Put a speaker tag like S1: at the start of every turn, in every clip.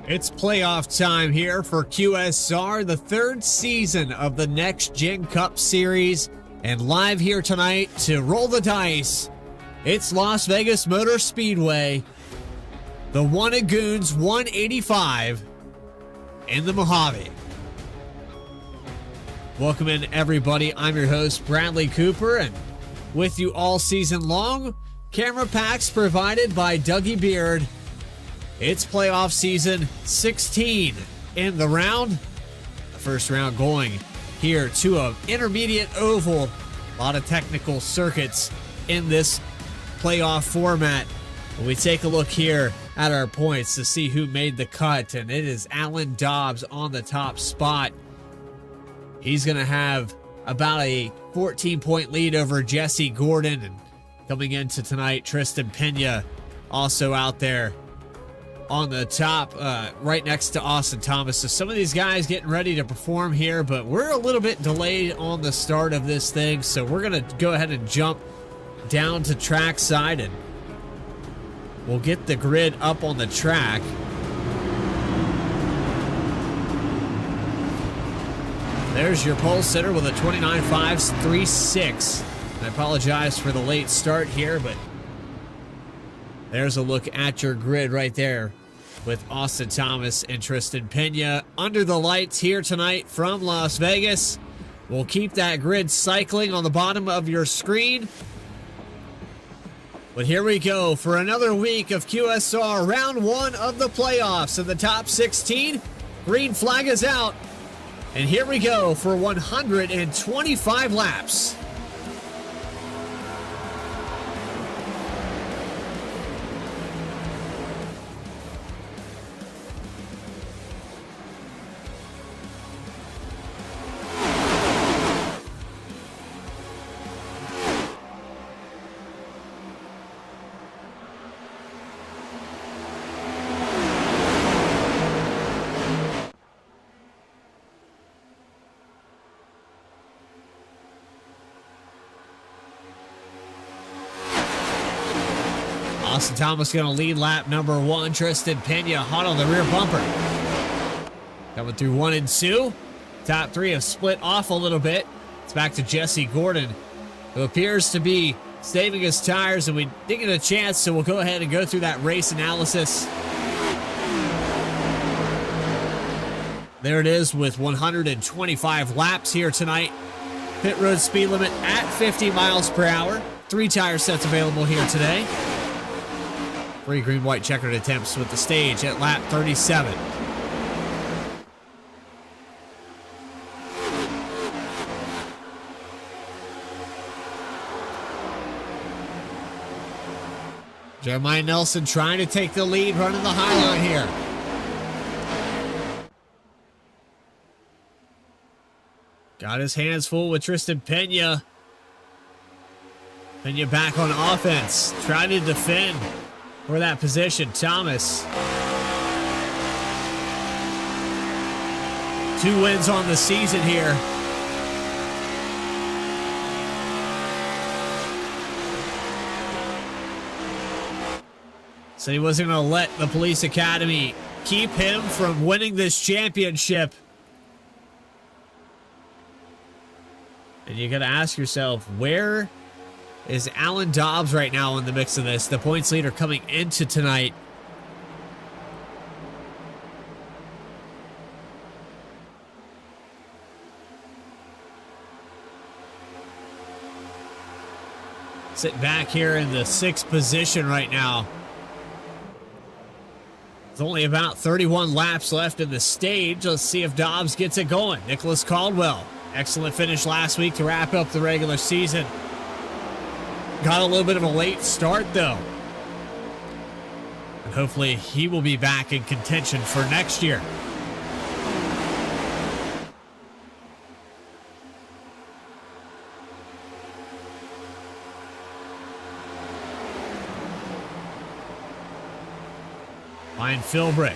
S1: It's playoff time here for QSR, the third season of the Next Gen Cup Series. And live here tonight to roll the dice, it's Las Vegas Motor Speedway. The one at GOONS 185 in the Mojave. Welcome in, everybody. I'm your host, Bradley Cooper, and with you all season long, camera packs provided by Dougie Beard. It's playoff season 16 in the round. The first round going here to an intermediate oval. A lot of technical circuits in this playoff format. We take a look here at our points to see who made the cut, and it is Alan Dobbs on the top spot. He's going to have about a 14-point lead over Jesse Gordon, and coming into tonight, Tristan Pena also out there on the top, right next to Austin Thomas. So some of these guys getting ready to perform here, but we're a little bit delayed on the start of this thing, so we're going to go ahead and jump down to track side, and we'll get the grid up on the track. There's your pole sitter with a 29.536. I apologize for the late start here, but there's a look at your grid right there with Austin Thomas and Tristan Pena under the lights here tonight from Las Vegas. We'll keep that grid cycling on the bottom of your screen. But here we go for another week of QSR, round one of the playoffs in the top 16. Green flag is out. And here we go for 125 laps. Austin Thomas going to lead lap number one. Tristan Pena hot on the rear bumper. Coming through 1 and 2. Top three have split off a little bit. It's back to Jesse Gordon, who appears to be saving his tires, and we didn't get a chance, so we'll go ahead and go through that race analysis. There it is with 125 laps here tonight. Pit road speed limit at 50 miles per hour. 3 tire sets available here today. 3 green, white checkered attempts with the stage at lap 37. Jeremiah Nelson trying to take the lead, running the high line here. Got his hands full with Tristan Pena. Pena back on offense, trying to defend for that position. Thomas. 2 wins on the season here. Said he wasn't going to let the police academy keep him from winning this championship. And you got to ask yourself, where is Alan Dobbs right now in the mix of this? The points leader coming into tonight. Sitting back here in the 6th position right now. There's only about 31 laps left in the stage. Let's see if Dobbs gets it going. Nicholas Caldwell, excellent finish last week to wrap up the regular season. Got a little bit of a late start, though. And hopefully he will be back in contention for next year. Ryan Philbrick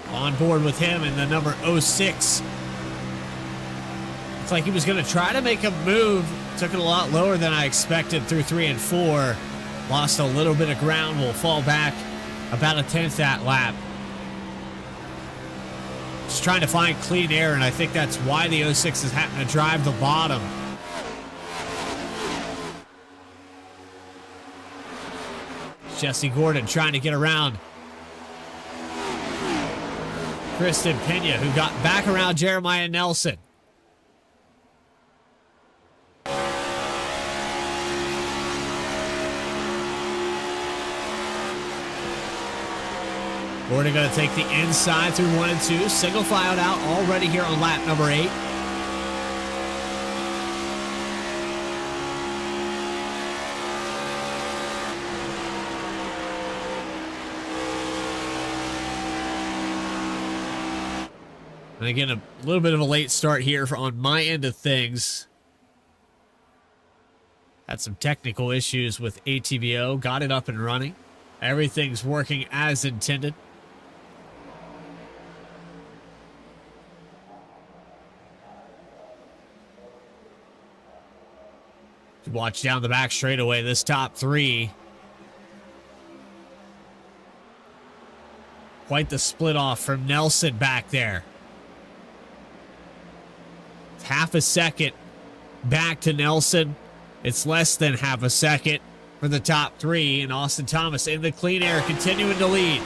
S1: on board with him in the number 06. Looks like he was going to try to make a move. Took it a lot lower than I expected through 3 and 4. Lost a little bit of ground. Will fall back about a 10th that lap. Just trying to find clean air, and I think that's why the 06 is having to drive the bottom. Jesse Gordon trying to get around Kristen Pena, who got back around Jeremiah Nelson. Gordon going to take the inside through 1 and 2. Single filed out already here on lap number 8. And again, a little bit of a late start here on my end of things. Had some technical issues with ATVO. Got it up and running. Everything's working as intended. Watch down the back straightaway, this top 3. Quite the split off from Nelson back there. It's half a second back to Nelson. It's less than half a second for the top 3, and Austin Thomas in the clean air continuing to lead.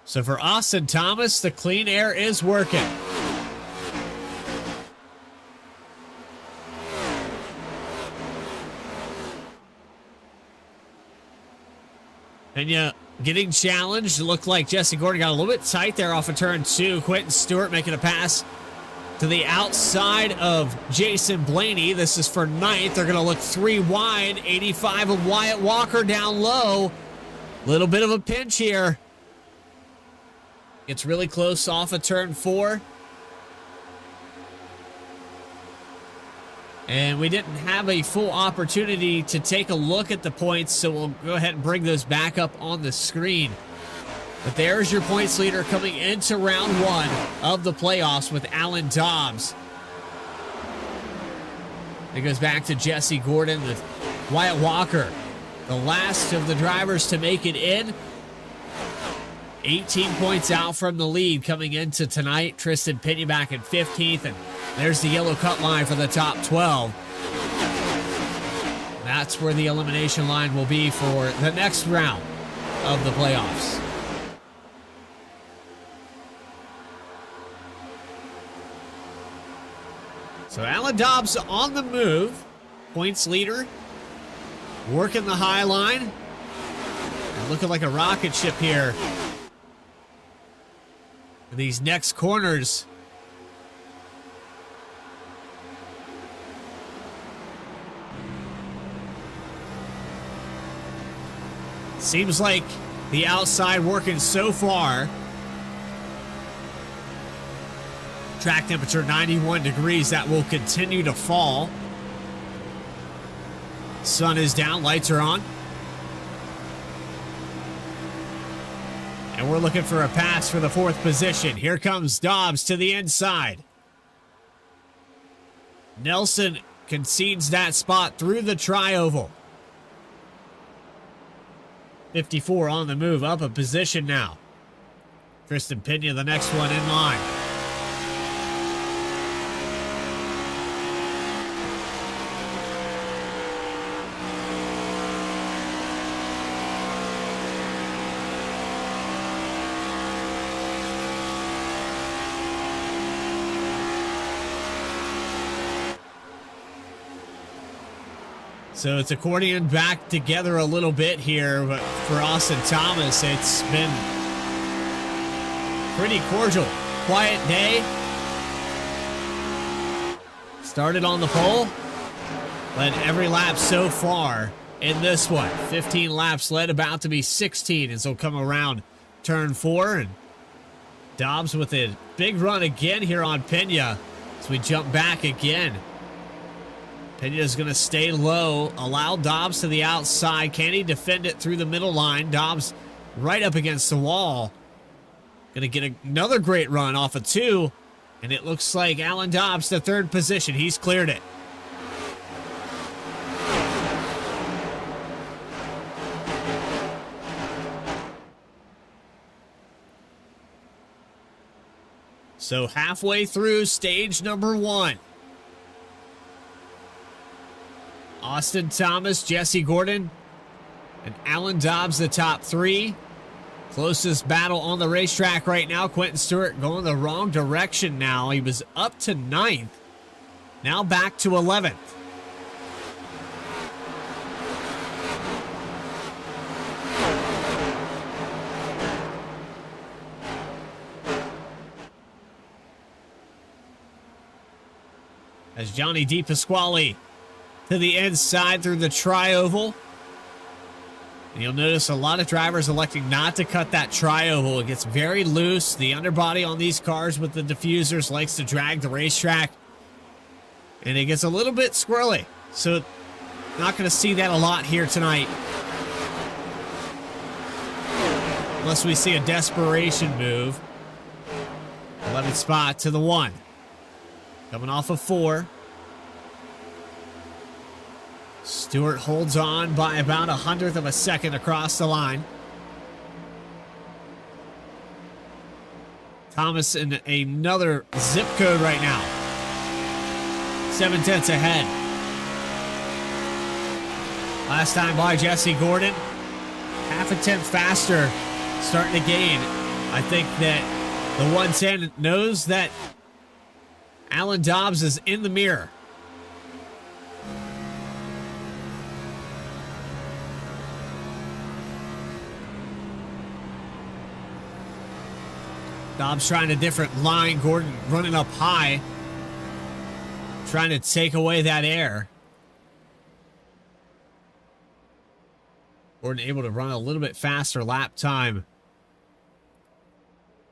S1: So for Austin Thomas, the clean air is working. Pena getting challenged. Looked like Jesse Gordon got a little bit tight there off of turn 2. Quentin Stewart making a pass to the outside of Jason Blaney. This is for 9th. They're going to look 3 wide. 85 of Wyatt Walker down low. Little bit of a pinch here. Gets really close off of turn 4. And we didn't have a full opportunity to take a look at the points, so we'll go ahead and bring those back up on the screen. But there's your points leader coming into round 1 of the playoffs with Alan Dobbs. It goes back to Jesse Gordon, the Wyatt Walker, the last of the drivers to make it in. 18 points out from the lead coming into tonight. Tristan Pena back in 15th, and there's the yellow cut line for the top 12. That's where the elimination line will be for the next round of the playoffs. So Alan Dobbs on the move. Points leader. Working the high line. And looking like a rocket ship here. These next corners. Seems like the outside working so far. Track temperature 91 degrees. That will continue to fall. Sun is down, lights are on. And we're looking for a pass for the 4th position. Here comes Dobbs to the inside. Nelson concedes that spot through the tri-oval. 54 on the move, up a position now. Tristan Pena, the next one in line. So it's accordion back together a little bit here, but for Austin Thomas, it's been pretty cordial. Quiet day. Started on the pole. Led every lap so far in this one. 15 laps led, about to be 16 as he'll come around turn 4. And Dobbs with a big run again here on Pena as we jump back again. Pena's going to stay low, allow Dobbs to the outside. Can he defend it through the middle line? Dobbs right up against the wall. Going to get another great run off of 2. And it looks like Alan Dobbs to third position. He's cleared it. So halfway through stage number 1. Austin Thomas, Jesse Gordon, and Alan Dobbs, the top 3. Closest battle on the racetrack right now. Quentin Stewart going the wrong direction now. He was up to 9th. Now back to 11th. As Johnny DePasquale to the inside through the tri-oval. And you'll notice a lot of drivers electing not to cut that tri-oval. It gets very loose. The underbody on these cars with the diffusers likes to drag the racetrack. And it gets a little bit squirrely. So not going to see that a lot here tonight. Unless we see a desperation move. 11th spot to the 1. Coming off of 4. Stewart holds on by about 100th of a second across the line. Thomas in another zip code right now. 7/10 ahead. Last time by Jesse Gordon. Half a tenth faster starting to gain. I think that the 110 knows that Alan Dobbs is in the mirror. Dobbs trying a different line. Gordon running up high. Trying to take away that air. Gordon able to run a little bit faster lap time.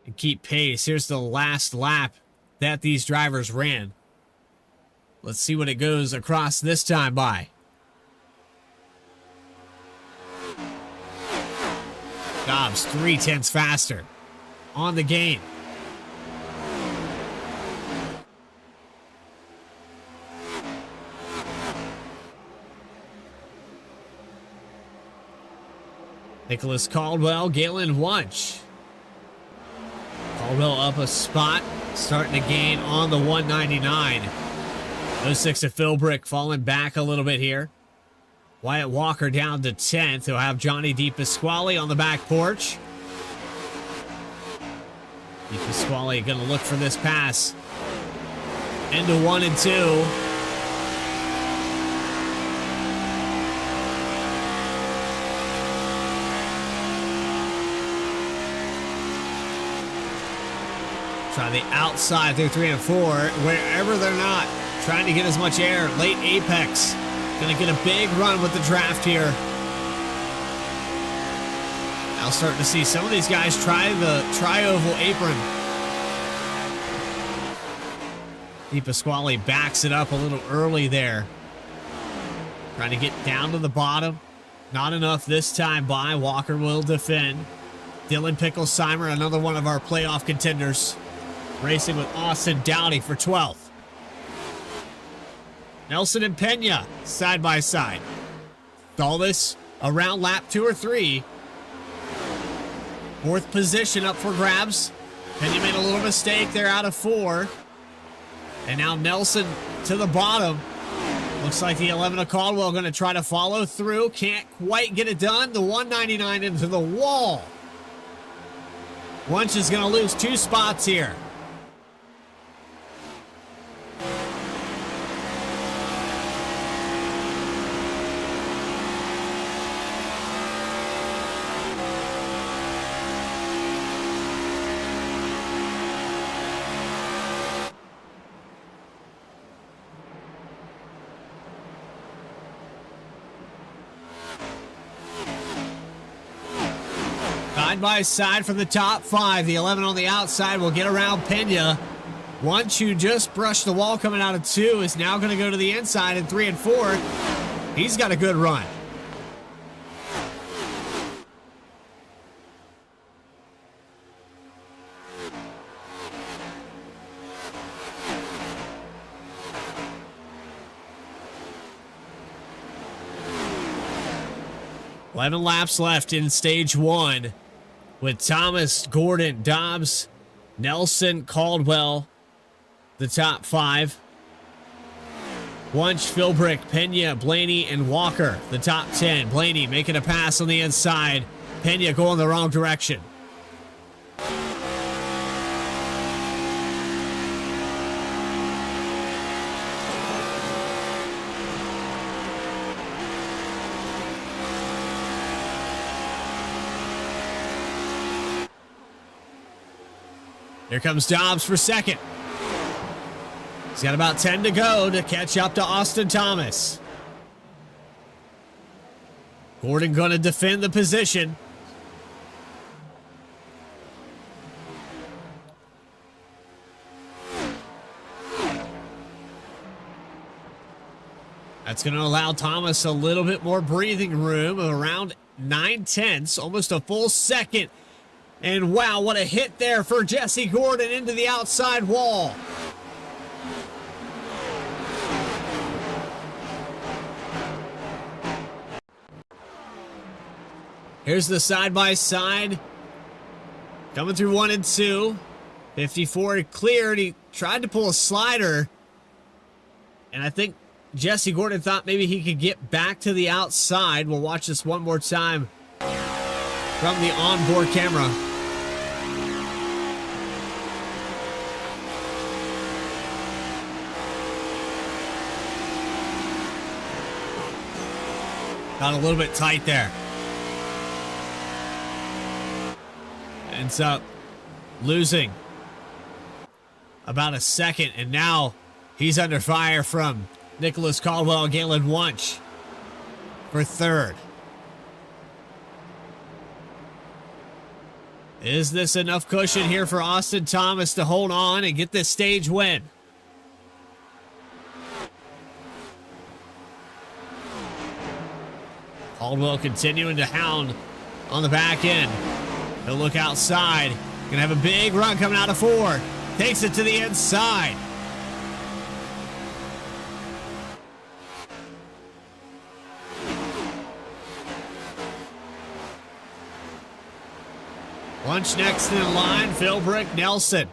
S1: And keep pace. Here's the last lap that these drivers ran. Let's see what it goes across this time by. Dobbs 3/10 faster on the gain. Nicholas Caldwell, Galen Wunsch. Caldwell up a spot, starting to gain on the 199. 06 of Philbrick falling back a little bit here. Wyatt Walker down to 10th. He'll have Johnny DePasquale on the back porch. DePasquale going to look for this pass. Into 1 and 2. Try the outside through 3 and 4. Wherever they're not, trying to get as much air. Late apex. Going to get a big run with the draft here. Now starting to see some of these guys try the tri-oval apron. DePasquale backs it up a little early there. Trying to get down to the bottom. Not enough this time by. Walker will defend. Dylan Picklesheimer, another one of our playoff contenders. Racing with Austin Dowdy for 12th. Nelson and Pena side by side. All this around lap 2 or 3. 4th position up for grabs. Pena made a little mistake there out of 4. And now Nelson to the bottom. Looks like the 11 of Caldwell going to try to follow through. Can't quite get it done. The 199 into the wall. Wunsch is going to lose 2 spots here. Side by side from the top 5. The 11 on the outside will get around Pena. Wunsch, who just brushed the wall coming out of 2, is now going to go to the inside in 3 and 4. He's got a good run. Eleven laps left in stage 1 with Thomas, Gordon, Dobbs, Nelson, Caldwell, the top 5. Wunsch, Philbrick, Pena, Blaney, and Walker, the top 10. Blaney making a pass on the inside. Pena going the wrong direction. Here comes Dobbs for second. He's got about 10 to go to catch up to Austin Thomas. Gordon going to defend the position. That's going to allow Thomas a little bit more breathing room of around 9/10, almost a full second. And wow, what a hit there for Jesse Gordon into the outside wall. Here's the side-by-side. Coming through 1 and 2. 54 cleared. He tried to pull a slider. And I think Jesse Gordon thought maybe he could get back to the outside. We'll watch this one more time from the onboard camera. Got a little bit tight there. Ends up losing about a second, and now he's under fire from Nicholas Caldwell and Galen Wunsch for third. Is this enough cushion here for Austin Thomas to hold on and get this stage win? Caldwell continuing to hound on the back end. He'll look outside. Gonna have a big run coming out of 4. Takes it to the inside. Wunsch next in line. Philbrick, Nelson.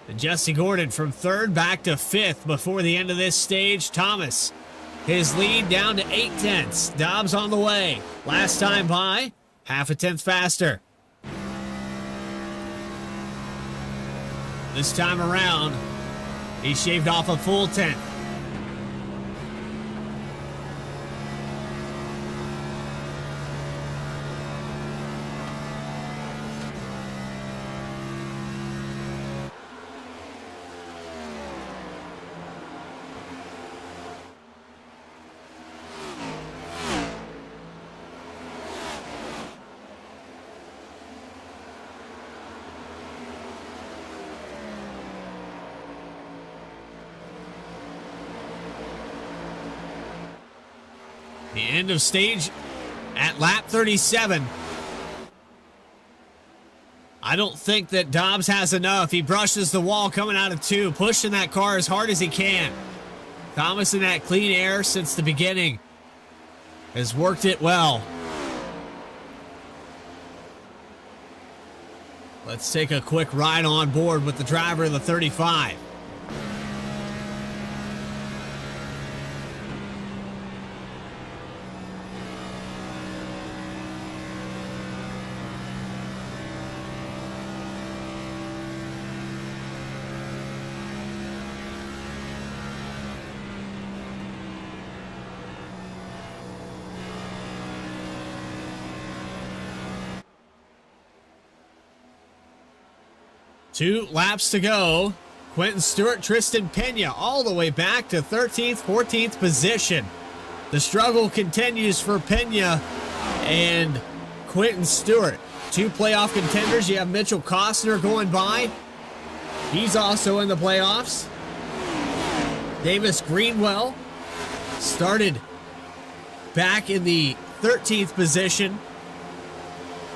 S1: And Jesse Gordon from 3rd back to 5th before the end of this stage. Thomas, his lead down to 8/10. Dobbs on the way. Last time by, half a tenth faster. This time around, he shaved off a full tenth. The end of stage at lap 37. I don't think that Dobbs has enough. He brushes the wall coming out of 2, pushing that car as hard as he can. Thomas in that clean air since the beginning has worked it well. Let's take a quick ride on board with the driver of the 35. Two laps to go. Quentin Stewart, Tristan Pena all the way back to 13th, 14th position. The struggle continues for Pena and Quentin Stewart. two playoff contenders. You have Mitchell Costner going by. He's also in the playoffs. Davis Greenwell started back in the 13th position,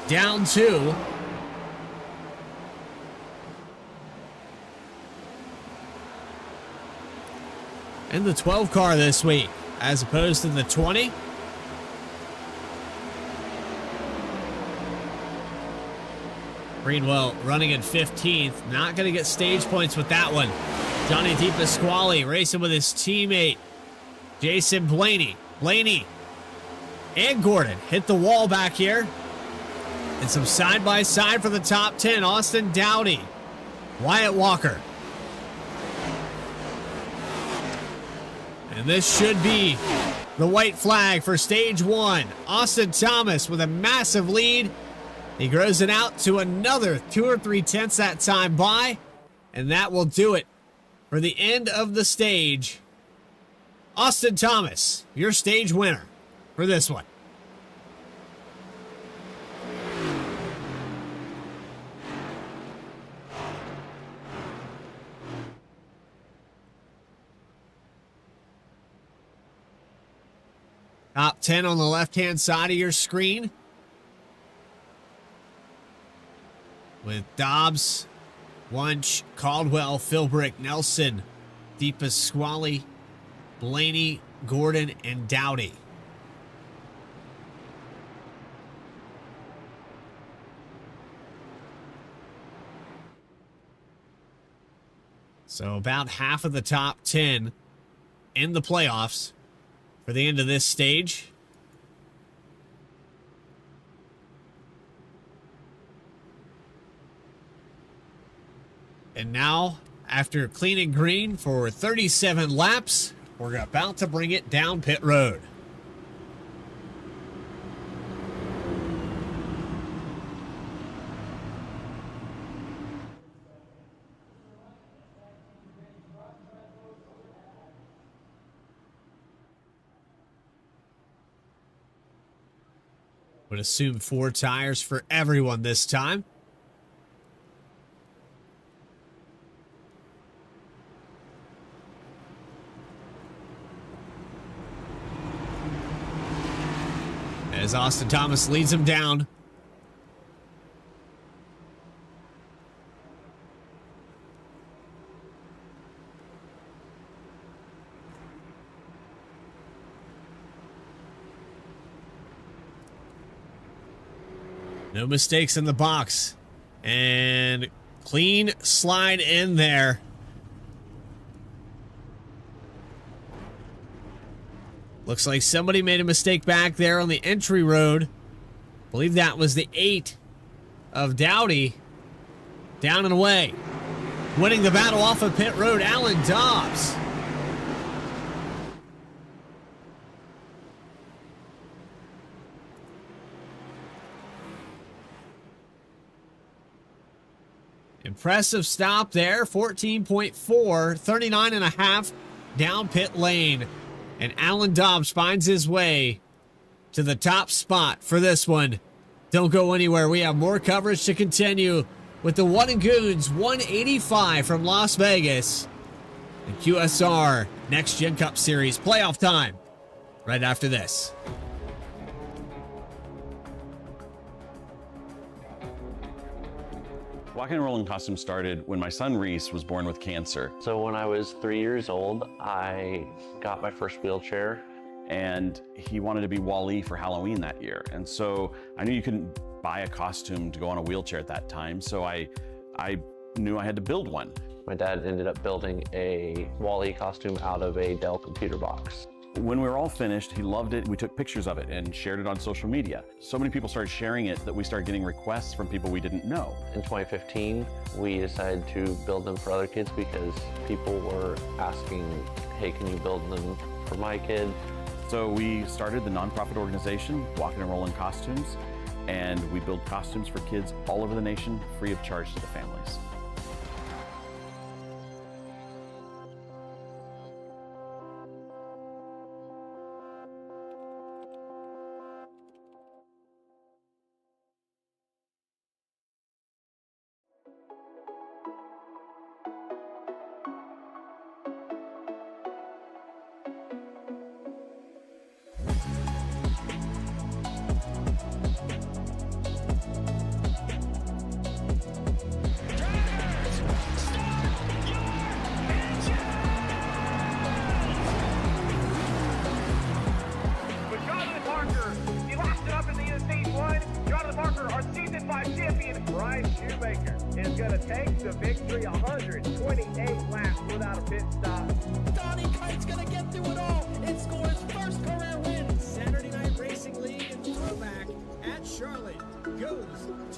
S1: down 2. In the 12 car this week, as opposed to the 20. Greenwell running in 15th. Not going to get stage points with that one. Johnny DePasquale racing with his teammate, Jason Blaney. Blaney and Gordon hit the wall back here. And some side-by-side for the top 10. Austin Dowdy, Wyatt Walker. And this should be the white flag for stage 1. Austin Thomas with a massive lead. He grows it out to another 2 or 3 tenths that time by. And that will do it for the end of the stage. Austin Thomas, your stage winner for this one. Top 10 on the left-hand side of your screen. With Dobbs, Wunsch, Caldwell, Philbrick, Nelson, DePasquale, Blaney, Gordon, and Dowdy. So about half of the top 10 in the playoffs for the end of this stage. And now, after cleaning green for 37 laps, we're about to bring it down pit road. Would assume 4 tires for everyone this time. As Austin Thomas leads him down. No mistakes in the box. And clean slide in there. Looks like somebody made a mistake back there on the entry road. I believe that was the 8 of Dowdy. Down and away. Winning the battle off of pit road, Alan Dobbs. Impressive stop there. 14.4, 39.5 down pit lane. And Alan Dobbs finds his way to the top spot for this one. Don't go anywhere. We have more coverage to continue with the One and Goons 185 from Las Vegas. The QSR Next Gen Cup Series playoff time right after this.
S2: Walking and rolling costume started when my son Reese was born with cancer.
S3: So when I was 3 years old, I got my first wheelchair.
S2: And he wanted to be Wall-E for Halloween that year. And so I knew you couldn't buy a costume to go on a wheelchair at that time. So I knew I had to build one.
S3: My dad ended up building a Wall-E costume out of a Dell computer box.
S2: When we were all finished, he loved it. We took pictures of it and shared it on social media. So many people started sharing it that we started getting requests from people we didn't know.
S3: In 2015, we decided to build them for other kids because people were asking, hey, can you build them for my kid?
S2: So we started the nonprofit organization, Walking and Rolling Costumes, and we build costumes for kids all over the nation, free of charge to the families.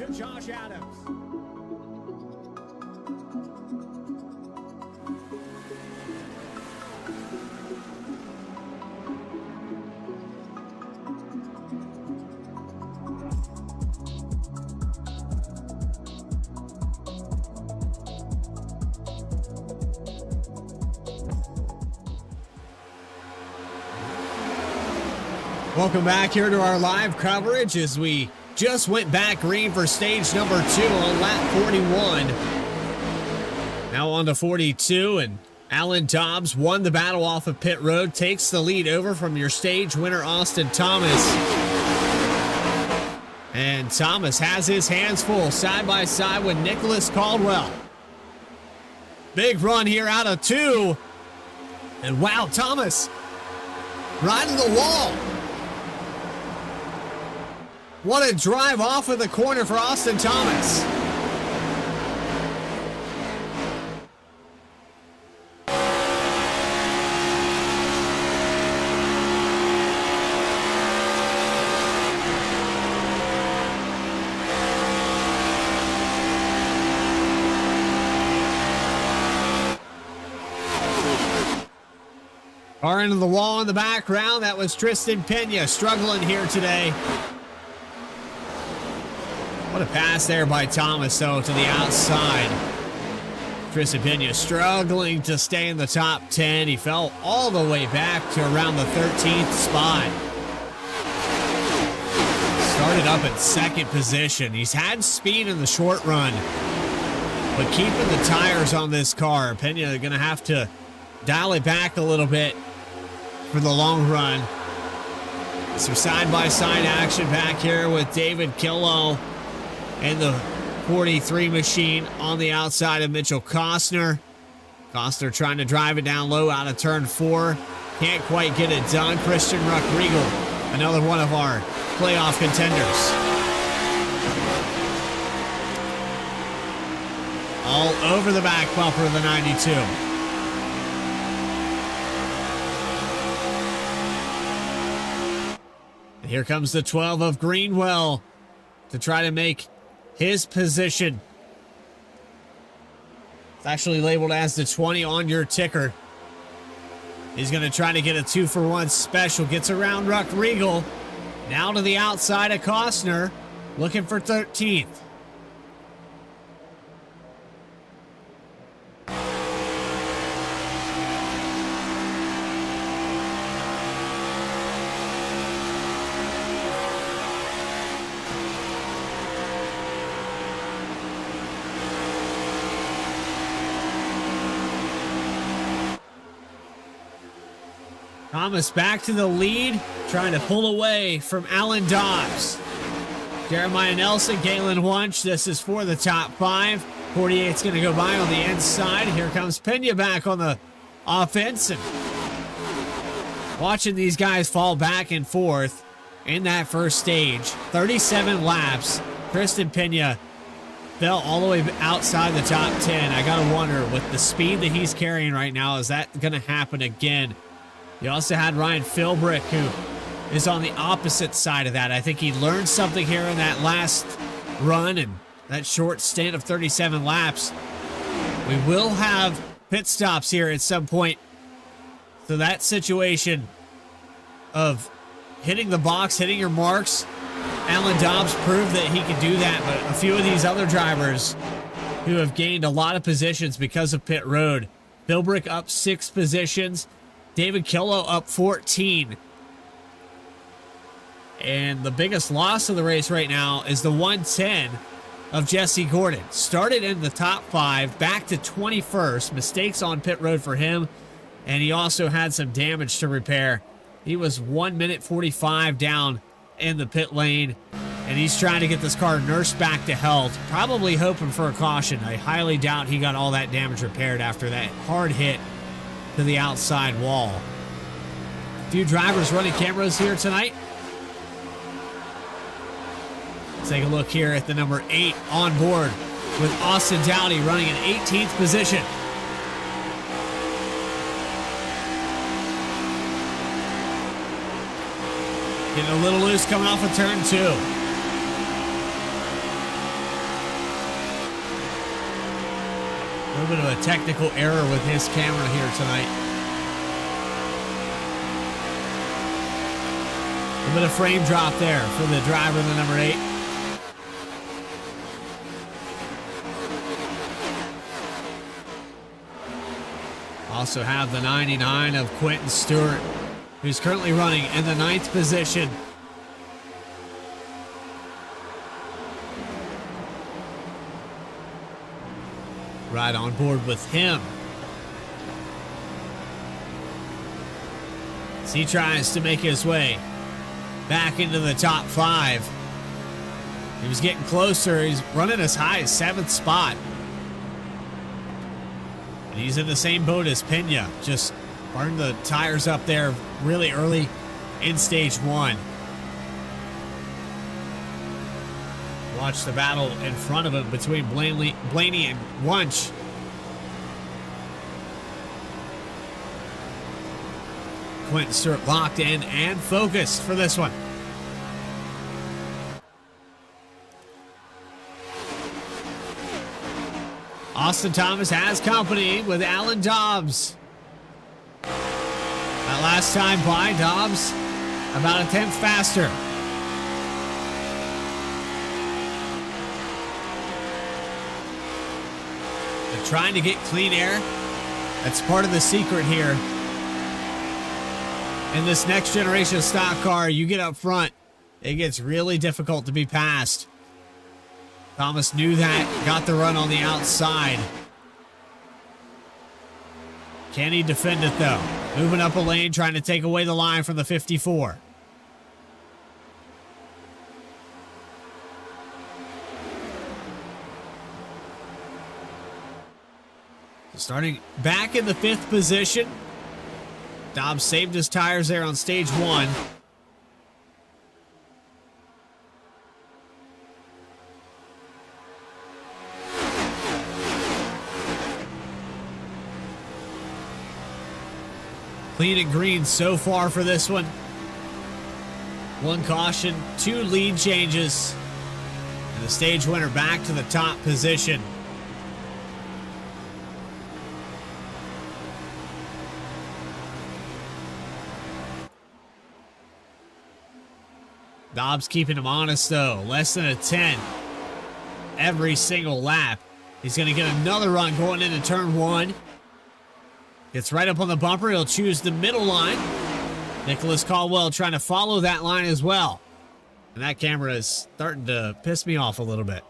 S1: to Josh Adams. Welcome back here to our live coverage as we just went back green for stage number 2 on lap 41. Now on to 42, and Alan Dobbs won the battle off of pit road, takes the lead over from your stage winner, Austin Thomas. And Thomas has his hands full side by side with Nicholas Caldwell. Big run here out of 2. And wow, Thomas right in the wall. What a drive off of the corner for Austin Thomas. Far into the wall in the background, that was Tristan Pena struggling here today. What a pass there by Thomas, though, to the outside. Tristan Pena struggling to stay in the top 10. He fell all the way back to around the 13th spot. Started up in second position. He's had speed in the short run, but keeping the tires on this car, Pena going to have to dial it back a little bit for the long run. Some side-by-side action back here with David Killow and the 43 machine on the outside of Mitchell Costner. Costner trying to drive it down low out of turn 4. Can't quite get it done. Christian Ruckriegel, another one of our playoff contenders. All over the back bumper of the 92. And here comes the 12 of Greenwell to try to make his position. It's actually labeled as the 20 on your ticker. He's going to try to get a 2-for-1 special. Gets around Ruckriegel. Now to the outside of Costner. Looking for 13th. Thomas back to the lead, trying to pull away from Alan Dobbs. Jeremiah Nelson, Galen Wunsch, this is for the top 5. 48's going to go by on the inside. Here comes Pena back on the offense. And watching these guys fall back and forth in that first stage. 37 laps. Tristan Pena fell all the way outside the top 10. I got to wonder, with the speed that he's carrying right now, is that going to happen again? You also had Ryan Philbrick, who is on the opposite side of that. I think he learned something here in that last run and that short stint of 37 laps. We will have pit stops here at some point. So that situation of hitting the box, hitting your marks, Alan Dobbs proved that he could do that, but a few of these other drivers who have gained a lot of positions because of pit road. Philbrick up 6 positions. David Killow up 14. And the biggest loss of the race right now is the 110 of Jesse Gordon. Started in the top 5, back to 21st. Mistakes on pit road for him. And he also had some damage to repair. He was 1 minute 45 down in the pit lane. And he's trying to get this car nursed back to health. Probably hoping for a caution. I highly doubt he got all that damage repaired after that hard hit to the outside wall. A few drivers running cameras here tonight. Let's take a look here at the number 8 on board with Austin Dowdy running in 18th position. Getting a little loose coming off of turn 2. little bit of a technical error with his camera here tonight. A little bit of frame drop there for the driver, the number 8. Also have the 99 of Quentin Stewart, who's currently running in the 9th position. Right on board with him. As he tries to make his way back into the top 5. He was getting closer. He's running as high as 7th spot. And he's in the same boat as Pena. Just burned the tires up there really early in stage 1. Watch the battle in front of him between Blaney and Wunsch. Quentin Stewart locked in and focused for this one. Austin Thomas has company with Alan Dobbs. That last time by, Dobbs about a 10th faster. They're trying to get clean air. That's part of the secret here. In this next generation stock car, you get up front, it gets really difficult to be passed. Thomas knew that, got the run on the outside. Can he defend it though? Moving up a lane, trying to take away the line from the 54. Starting back in the 5th position. Dobbs saved his tires there on stage 1. Clean and green so far for this one. 1 caution, 2 lead changes. And the stage winner back to the top position. Dobbs keeping him honest, though. Less than a 10 every single lap. He's going to get another run going into turn 1. Gets right up on the bumper. He'll choose the middle line. Nicholas Caldwell trying to follow that line as well. And that camera is starting to piss me off a little bit.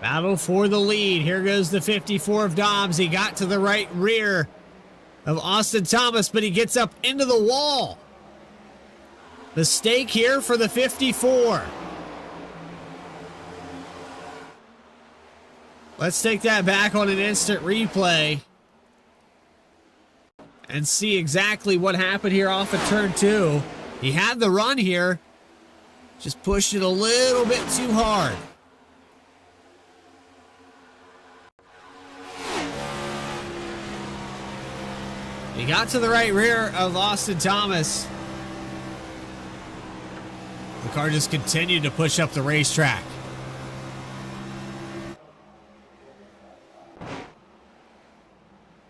S1: Battle for the lead. Here goes the 54 of Dobbs. He got to the right rear of Austin Thomas, but he gets up into the wall. Mistake here for the 54. Let's take that back on an instant replay and see exactly what happened here off of turn 2. He had the run here, just pushed it a little bit too hard. He got to the right rear of Austin Thomas. The car just continued to push up the racetrack.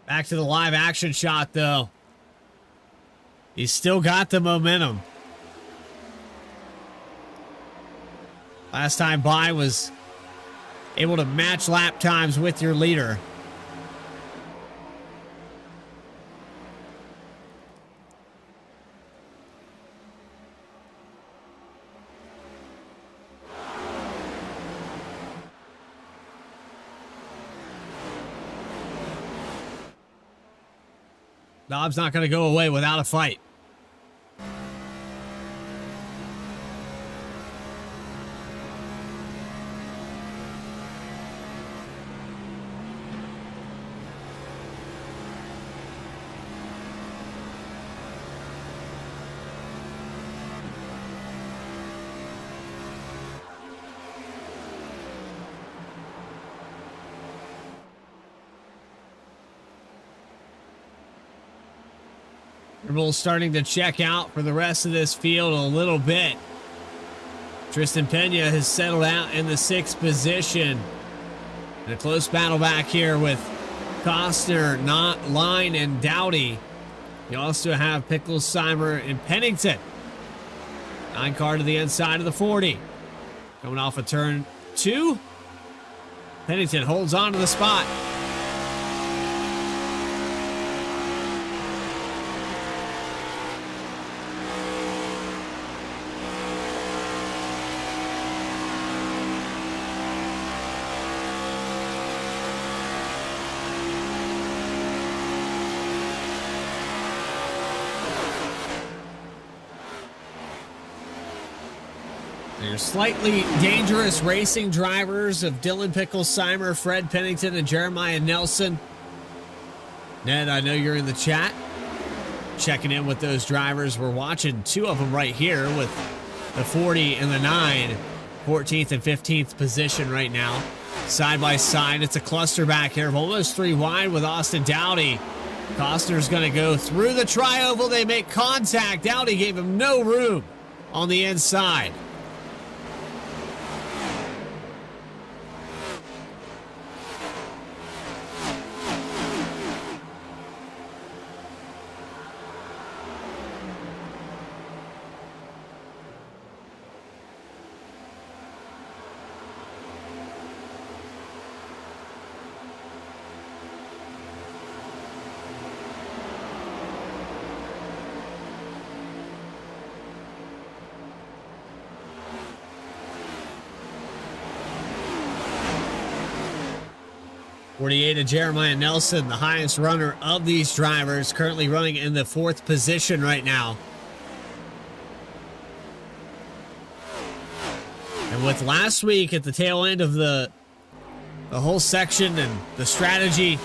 S1: Back to the live action shot, though. He's still got the momentum. Last time by was able to match lap times with your leader. Dobbs not going to go away without a fight. Rebels starting to check out for the rest of this field a little bit. Tristan Pena has settled out in the 6th position. And a close battle back here with Costner, Knott, Line, and Dowdy. You also have Picklesheimer and Pennington. 9 car to the inside of the 40. Coming off of turn 2. Pennington holds on to the spot. Your slightly dangerous racing drivers of Dylan Picklesheimer, Fred Pennington, and Jeremiah Nelson. Ned, I know you're in the chat. Checking in with those drivers. We're watching 2 of them right here with the 40 and the 9. 14th and 15th position right now. Side by side. It's a cluster back here of almost 3 wide with Austin Dowdy. Costner's going to go through the tri-oval. They make contact. Dowdy gave him no room on the inside. '48 of Jeremiah Nelson, the highest runner of these drivers, currently running in the 4th position right now. And with last week at the tail end of the whole section and the strategy,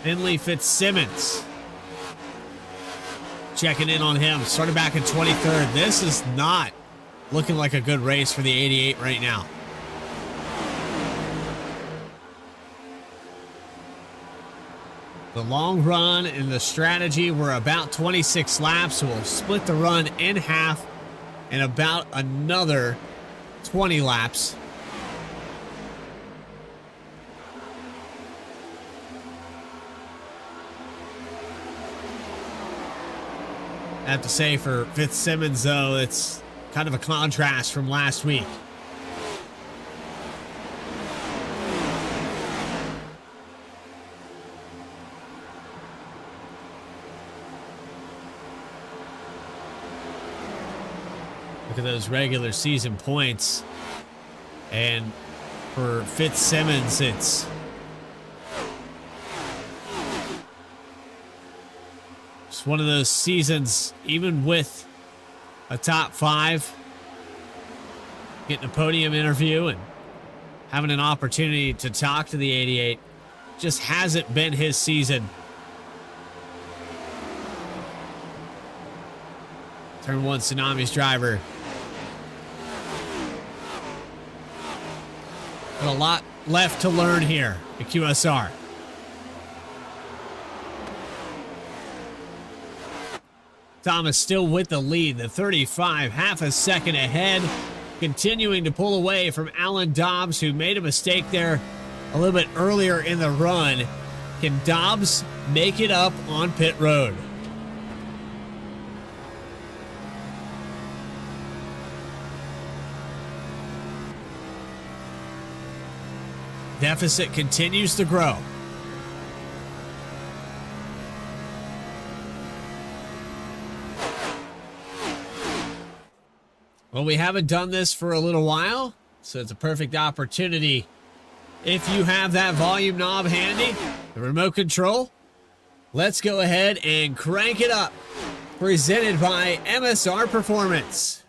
S1: Finley Fitzsimmons checking in on him. Started back in 23rd. This is not looking like a good race for the 88 right now. The long run and the strategy were about 26 laps, so we'll split the run in half in about another 20 laps. I have to say for Fitzsimmons, though, it's kind of a contrast from last week. Look at those regular season points. And for Fitzsimmons, it's just one of those seasons, even with a top 5, getting a podium interview and having an opportunity to talk to the 88, just hasn't been his season. Turn 1 Tsunami's driver. Got a lot left to learn here at QSR. Thomas still with the lead, the 35, half a second ahead, continuing to pull away from Alan Dobbs, who made a mistake there a little bit earlier in the run. Can Dobbs make it up on pit road? Deficit continues to grow. Well, we haven't done this for a little while, so it's a perfect opportunity. If you have that volume knob handy, the remote control, let's go ahead and crank it up. Presented by MSR Performance.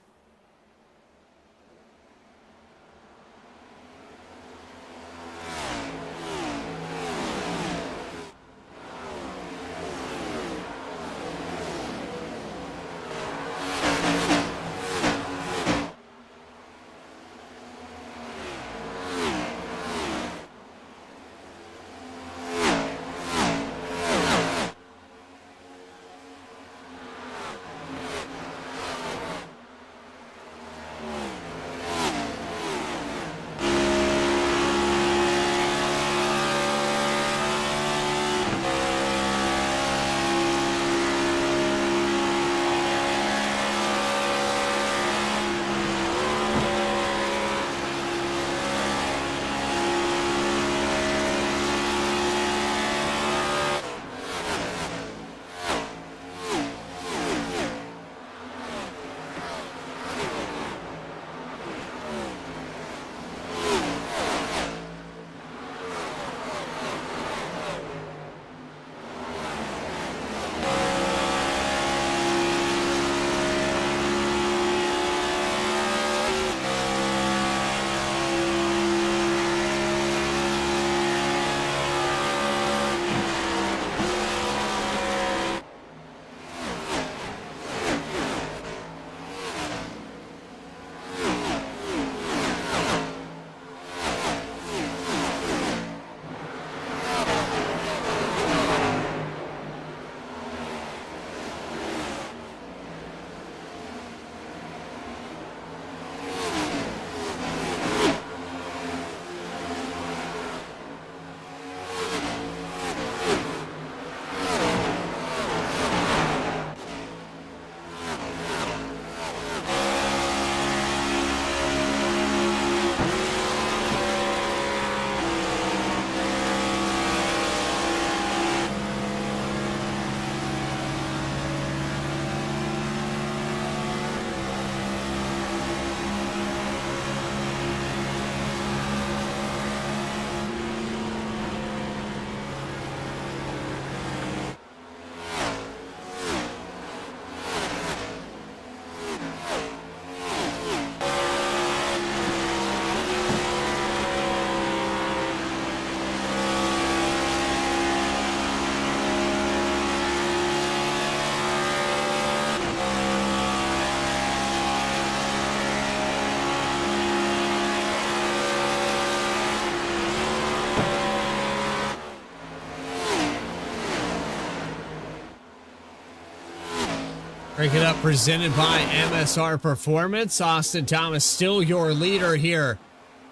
S1: Break it up, presented by MSR Performance. Austin Thomas still your leader here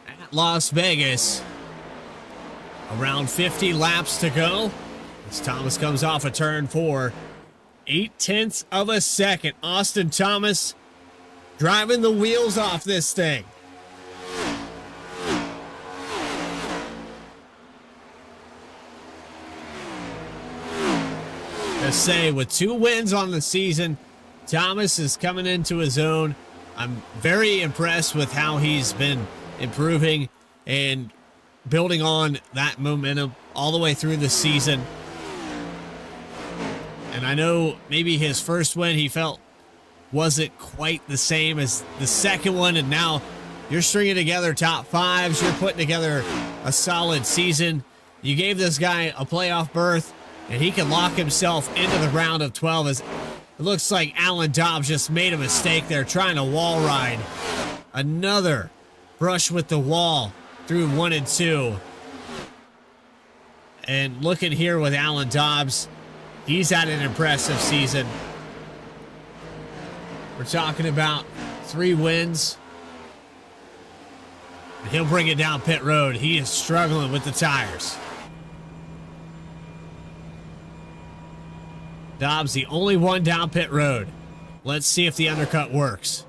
S1: at Las Vegas. Around 50 laps to go as Thomas comes off of turn 4. 0.8 of a second. Austin Thomas driving the wheels off this thing. To say, with 2 wins on the season, Thomas is coming into his own. I'm very impressed with how he's been improving and building on that momentum all the way through the season. And I know maybe his first win he felt wasn't quite the same as the second one, and now you're stringing together top 5s. You're putting together a solid season. You gave this guy a playoff berth, and he can lock himself into the round of 12 as it looks like Alan Dobbs just made a mistake there trying to wall ride. Another brush with the wall through 1 and 2. And looking here with Alan Dobbs, he's had an impressive season. We're talking about 3 wins. And he'll bring it down pit road. He is struggling with the tires. Dobbs, the only one down pit road. Let's see if the undercut works.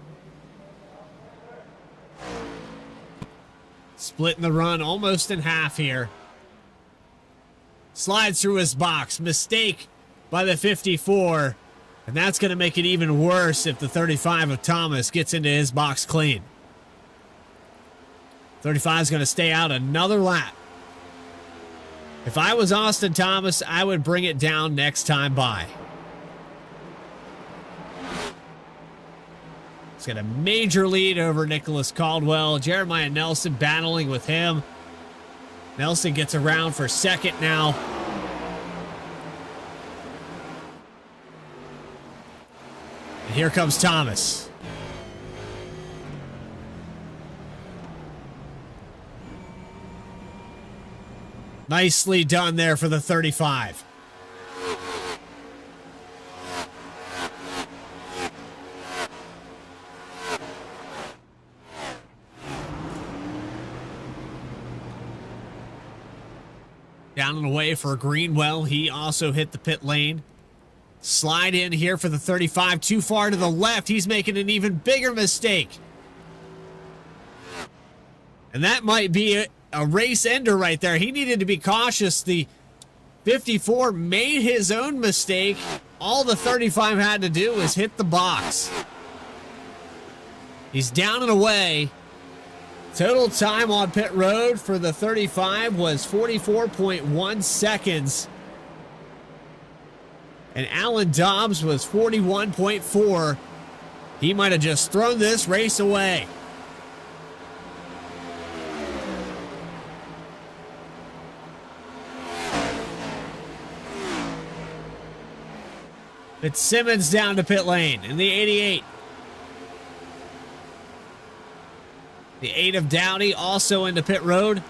S1: Splitting the run almost in half here. Slides through his box. Mistake by the 54. And that's going to make it even worse if the 35 of Thomas gets into his box clean. 35 is going to stay out another lap. If I was Austin Thomas, I would bring it down next time by. He's got a major lead over Nicholas Caldwell. Jeremiah Nelson battling with him. Nelson gets around for second now. And here comes Thomas. Nicely done there for the 35. Down and away for Greenwell. He also hit the pit lane. Slide in here for the 35. Too far to the left. He's making an even bigger mistake. And that might be a race ender right there. He needed to be cautious. The 54 made his own mistake. All the 35 had to do was hit the box. He's down and away. Total time on pit road for the 35 was 44.1 seconds. And Alan Dobbs was 41.4. He might have just thrown this race away. Fitzsimmons down to pit lane in the 88. The 8 of Dowdy also into pit road.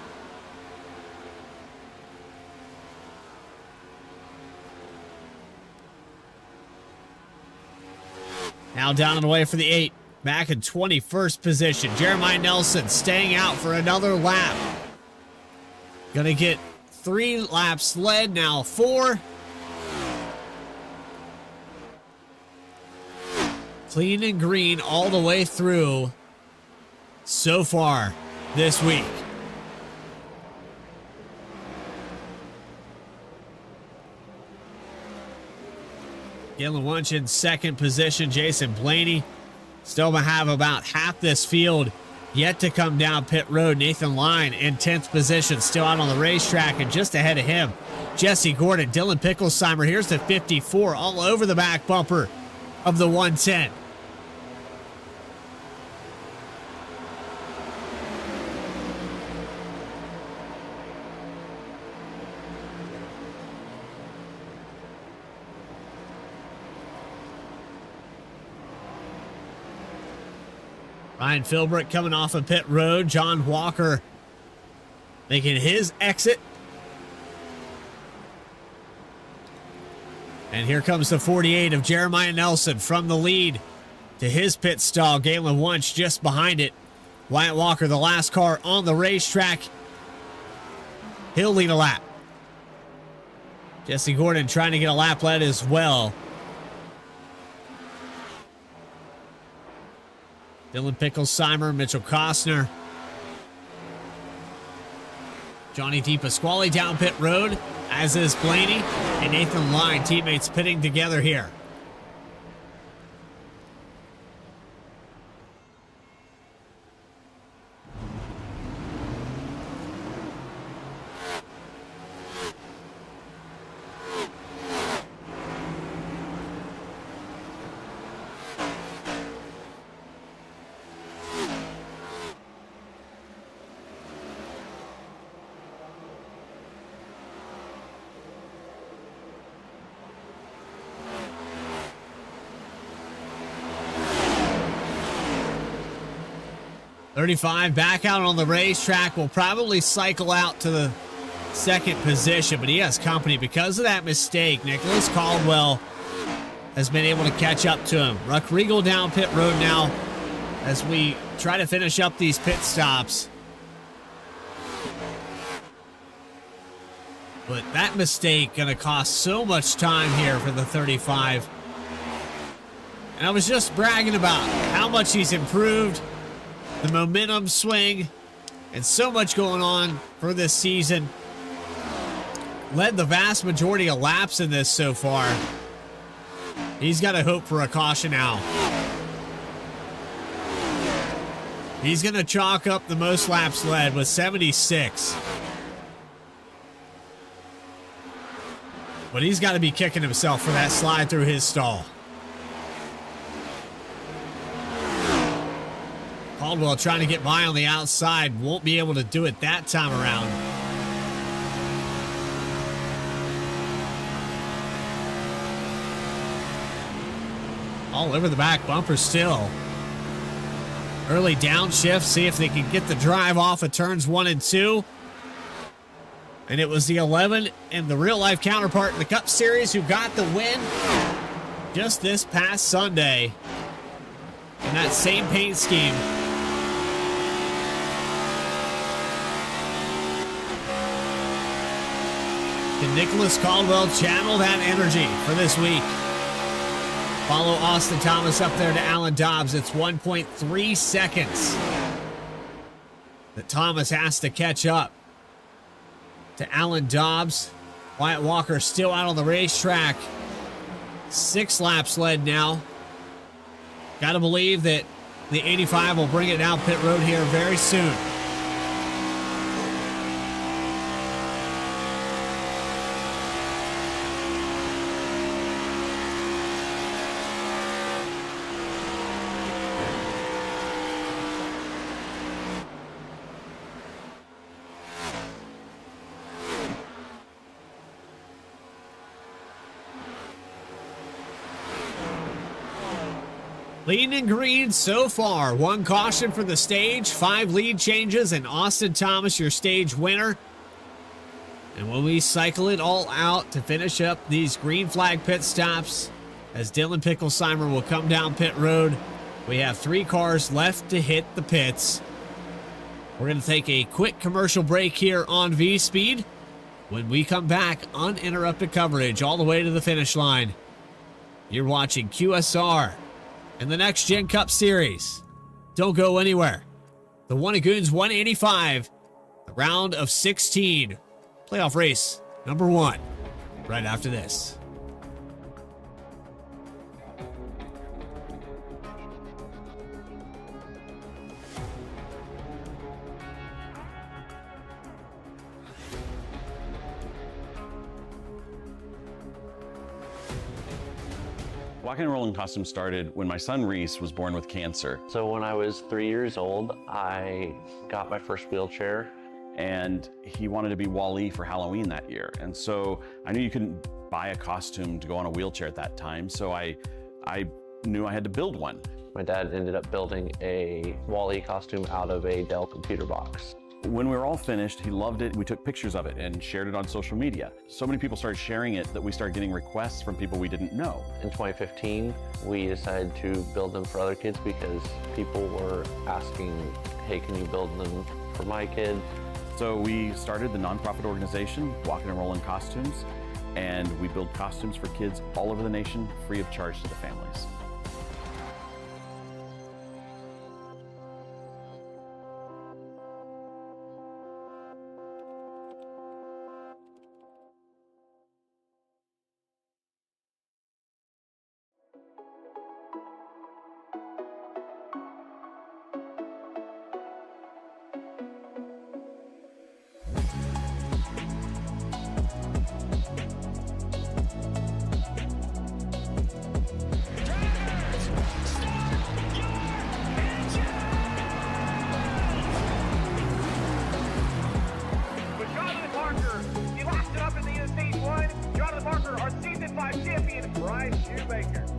S1: Now down and away for the 8. Back in 21st position. Jeremiah Nelson staying out for another lap. Gonna get 3 laps led, now 4. Clean and green all the way through so far this week. Galen Wunsch in second position. Jason Blaney still gonna have about half this field yet to come down pit road. Nathan Line in 10th position, still out on the racetrack, and just ahead of him, Jesse Gordon. Dylan Picklesheimer, here's the 54 all over the back bumper of the 110. Ryan Philbrick coming off of pit road. John Walker making his exit. And here comes the 48 of Jeremiah Nelson from the lead to his pit stall. Galen Wunsch just behind it. Wyatt Walker, the last car on the racetrack. He'll lead a lap. Jesse Gordon trying to get a lap led as well. Dylan Picklesheimer, Mitchell Costner. Johnny DePasquale down pit road, as is Blaney and Nathan Line, teammates pitting together here. .35 back out on the racetrack, will probably cycle out to the second position, but he has company because of that mistake. Nicholas Caldwell has been able to catch up to him. Ruck Regal down pit road now as we try to finish up these pit stops. But that mistake going to cost so much time here for the 35. And I was just bragging about how much he's improved. The momentum swing, and so much going on for this season. Led the vast majority of laps in this so far. He's got to hope for a caution now. He's going to chalk up the most laps led with 76. But he's got to be kicking himself for that slide through his stall. Caldwell trying to get by on the outside. Won't be able to do it that time around. All over the back bumper still. Early downshift. See if they can get the drive off of turns 1 and 2. And it was the 11 and the real-life counterpart in the Cup Series who got the win just this past Sunday in that same paint scheme. Can Nicholas Caldwell channel that energy for this week? Follow Austin Thomas up there to Alan Dobbs. It's 1.3 seconds that Thomas has to catch up to Alan Dobbs. Wyatt Walker still out on the racetrack. 6 laps led now. Got to believe that the 85 will bring it down pit road here very soon. Leading in green so far. 1 caution for the stage, 5 lead changes, and Austin Thomas, your stage winner. And when we cycle it all out to finish up these green flag pit stops, as Dylan Picklesheimer will come down pit road, we have 3 cars left to hit the pits. We're going to take a quick commercial break here on V-Speed. When we come back, uninterrupted coverage all the way to the finish line. You're watching QSR in the Next Gen Cup Series. Don't go anywhere. The One of Goons 185, the round of 16, playoff race number 1, right after this.
S2: Walking and Rolling Costume started when my son Reese was born with cancer.
S3: So when I was 3 years old, I got my first wheelchair.
S2: And he wanted to be Wall-E for Halloween that year. And so I knew you couldn't buy a costume to go on a wheelchair at that time. So I knew I had to build one.
S3: My dad ended up building a Wall-E costume out of a Dell computer box.
S2: When we were all finished, he loved it. We took pictures of it and shared it on social media. So many people started sharing it that we started getting requests from people we didn't know.
S3: In 2015, we decided to build them for other kids because people were asking, hey, can you build them for my kids?
S2: So we started the nonprofit organization, Walking and Rolling Costumes, and we build costumes for kids all over the nation, free of charge to the families.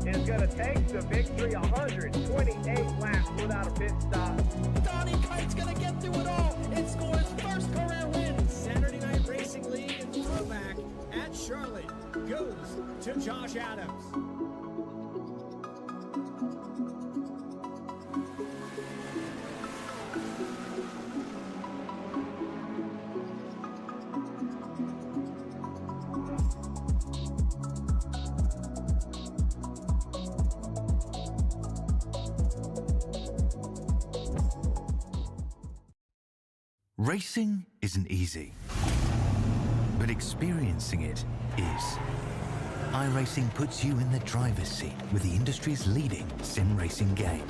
S4: Is going to take the victory 128 laps without a pit stop.
S5: Donnie Kite's going to get through it all and score his first career win.
S1: Saturday Night Racing League and throwback at Charlotte goes to Josh Adams.
S6: Racing isn't easy, but experiencing it is. iRacing puts you in the driver's seat with the industry's leading sim racing game.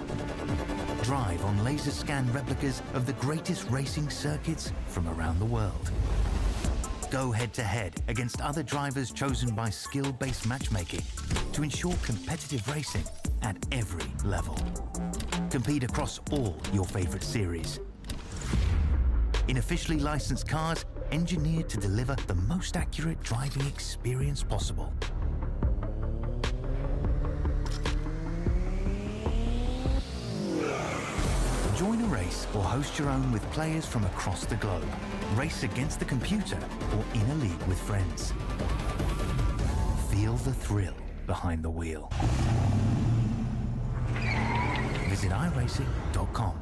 S6: Drive on laser scan replicas of the greatest racing circuits from around the world. Go head-to-head against other drivers chosen by skill-based matchmaking to ensure competitive racing at every level. Compete across all your favorite series. In officially licensed cars, engineered to deliver the most accurate driving experience possible. Join a race or host your own with players from across the globe. Race against the computer or in a league with friends. Feel the thrill behind the wheel. Visit iRacing.com.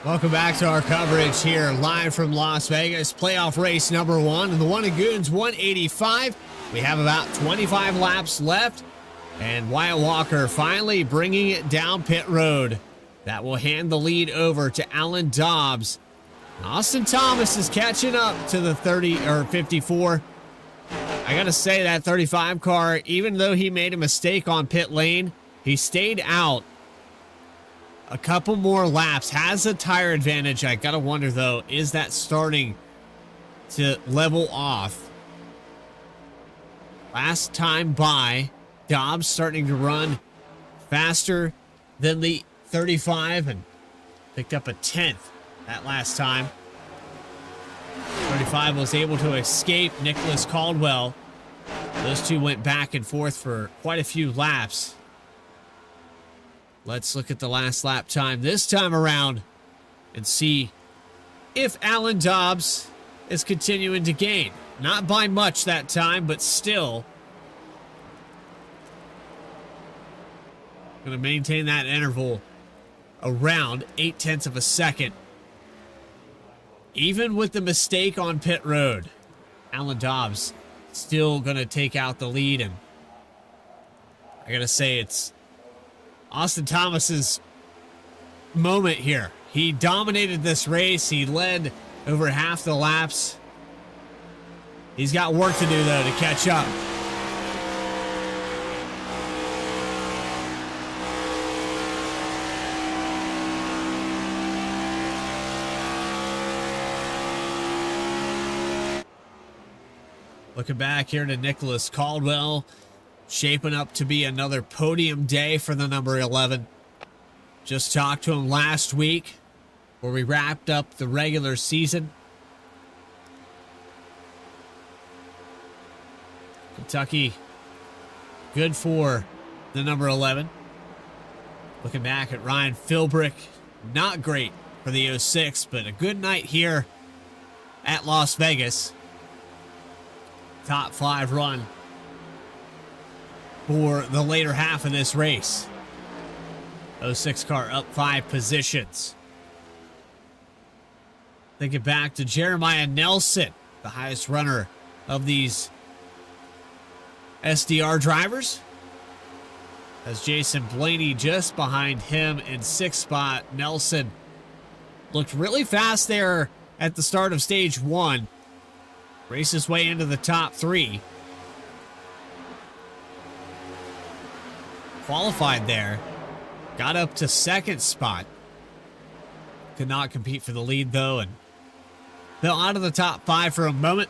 S1: Welcome back to our coverage here live from Las Vegas. Playoff race number one and the one in Goons 185. We have about 25 laps left and Wyatt Walker finally bringing it down pit road. That will hand the lead over to Alan Dobbs. Austin Thomas is catching up to the 54. I got to say that 35 car, even though he made a mistake on pit lane, he stayed out a couple more laps, has a tire advantage. I gotta wonder though, is that starting to level off? Last time by, Dobbs starting to run faster than the 35 and picked up a 10th that last time. 35 was able to escape Nicholas Caldwell. Those two went back and forth for quite a few laps. Let's look at the last lap time this time around and see if Alan Dobbs is continuing to gain. Not by much that time, but still going to maintain that interval around 0.8 of a second. Even with the mistake on pit road, Alan Dobbs still going to take out the lead. And I got to say, it's Austin Thomas's moment here. He dominated this race. He led over half the laps. He's got work to do, though, to catch up. Looking back here to Nicholas Caldwell, shaping up to be another podium day for the number 11. Just talked to him last week where we wrapped up the regular season. Kentucky, good for the number 11. Looking back at Ryan Philbrick, not great for the 06, but a good night here at Las Vegas. Top 5 run for the later half of this race. 06 car up 5 positions. Thinking back to Jeremiah Nelson, the highest runner of these SDR drivers. As Jason Blaney just behind him in 6th spot. Nelson looked really fast there at the start of stage 1. Raced his way into the top 3. Qualified there. Got up to 2nd spot. Could not compete for the lead, though, and fell out of the top 5 for a moment.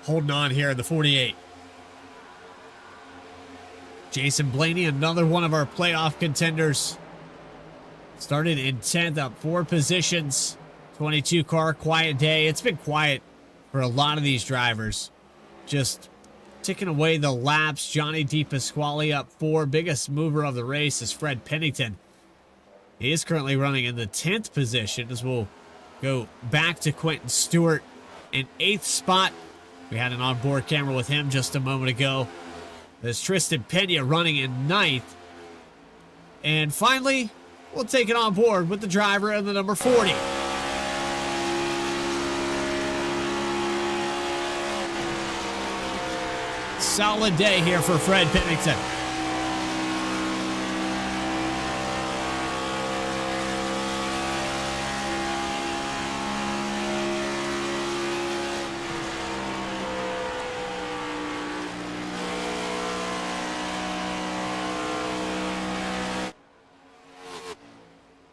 S1: Holding on here in the 48. Jason Blaney, another one of our playoff contenders. Started in 10th, up 4 positions. 22 car, quiet day. It's been quiet for a lot of these drivers. Just ticking away the laps. Johnny DePasquale up 4. Biggest mover of the race is Fred Pennington. He is currently running in the 10th position as we'll go back to Quentin Stewart in 8th spot. We had an onboard camera with him just a moment ago. There's Tristan Pena running in 9th. And finally, we'll take it on board with the driver in the number 40. Solid day here for Fred Pennington.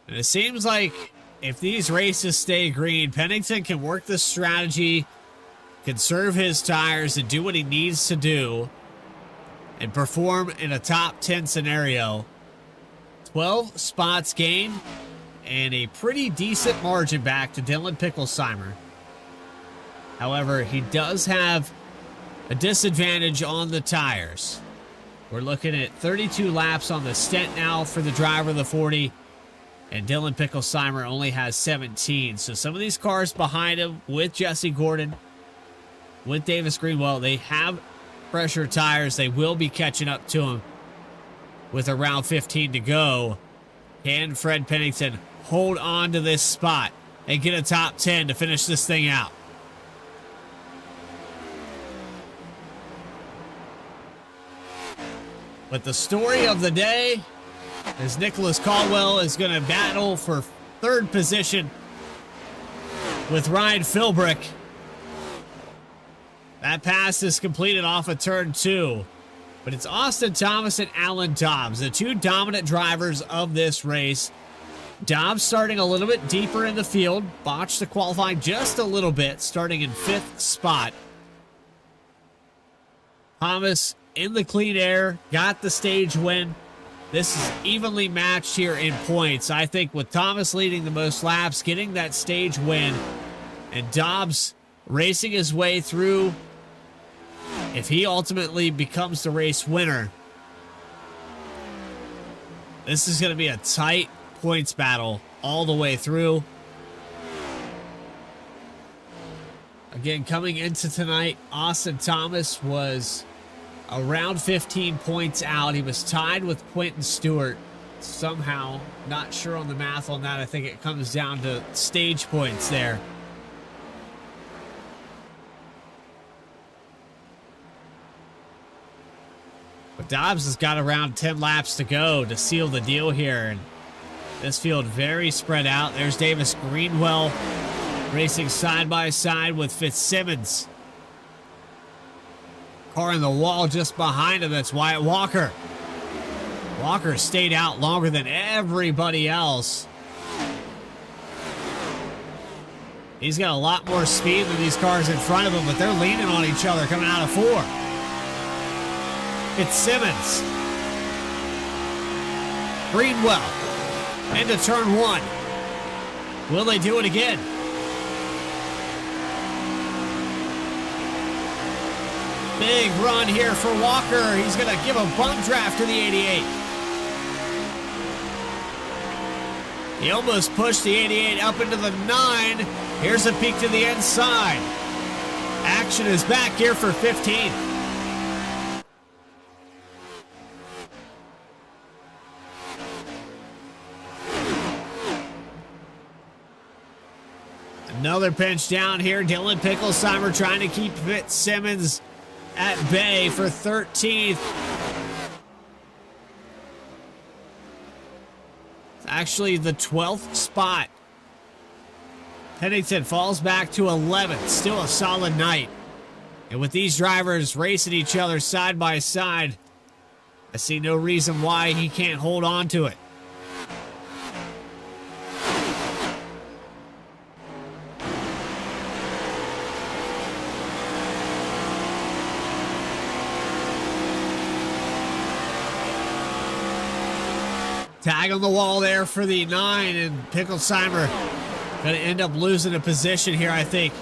S1: And it seems like if these races stay green, Pennington can work this strategy, conserve his tires, and do what he needs to do and perform in a top 10 scenario. 12 spots gained and a pretty decent margin back to Dylan Picklesheimer. However, he does have a disadvantage on the tires. We're looking at 32 laps on the stent now for the driver of the 40, and Dylan Picklesheimer only has 17. So some of these cars behind him with Jesse Gordon, with Davis Greenwell, they have pressure tires. They will be catching up to him with around 15 to go. Can Fred Pennington hold on to this spot and get a top 10 to finish this thing out? But the story of the day is Nicholas Caldwell is going to battle for 3rd position with Ryan Philbrick. That pass is completed off of turn 2. But it's Austin Thomas and Alan Dobbs, the 2 dominant drivers of this race. Dobbs starting a little bit deeper in the field. Botched the qualifying just a little bit, starting in 5th spot. Thomas in the clean air, got the stage win. This is evenly matched here in points. I think with Thomas leading the most laps, getting that stage win, and Dobbs racing his way through, if he ultimately becomes the race winner, this is going to be a tight points battle all the way through. Again, coming into tonight, Austin Thomas was around 15 points out. He was tied with Quentin Stewart somehow. Not sure on the math on that. I think it comes down to stage points there. But Dobbs has got around 10 laps to go to seal the deal here. And This field very spread out. There's Davis Greenwell racing side by side with Fitzsimmons. Car in the wall just behind him, that's Wyatt Walker. Walker stayed out longer than everybody else. He's got a lot more speed than these cars in front of him, but they're leaning on each other coming out of 4. Fitzsimmons. Greenwell into turn 1. Will they do it again? Big run here for Walker. He's going to give a bump draft to the 88. He almost pushed the 88 up into the 9. Here's a peek to the inside. Action is back here for 15. Another pinch down here. Dylan Picklesheimer trying to keep Fitzsimmons at bay for 13th. It's actually the 12th spot. Pennington falls back to 11th. Still a solid night. And with these drivers racing each other side by side, I see no reason why he can't hold on to it. Tag on the wall there for the 9, and Picklesheimer going to end up losing a position here, I think,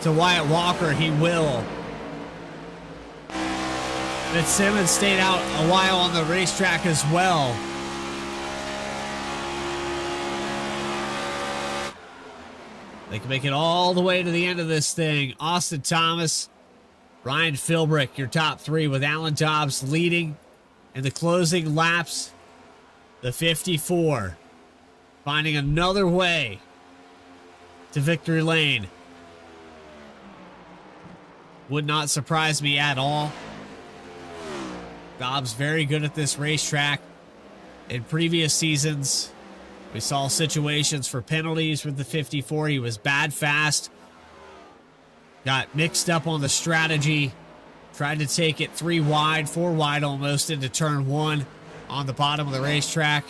S1: to Wyatt Walker. He will. Fitzsimmons stayed out a while on the racetrack as well. They can make it all the way to the end of this thing. Austin Thomas, Ryan Philbrick, your top 3, with Alan Dobbs leading in the closing laps. The 54 finding another way to victory lane. Would not surprise me at all. Dobbs very good at this racetrack. In previous seasons, we saw situations for penalties with the 54. He was bad fast. Got mixed up on the strategy. Tried to take it 3 wide, 4 wide almost into turn 1. On the bottom of the racetrack.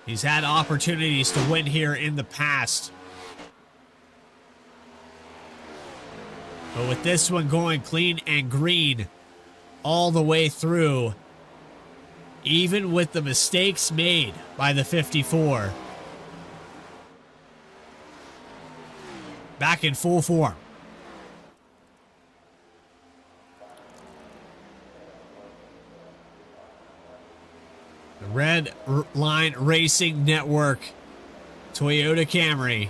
S1: He's had opportunities to win here in the past. But with this one going clean and green all the way through, even with the mistakes made by the 54, back in full form. Red Line Racing Network Toyota Camry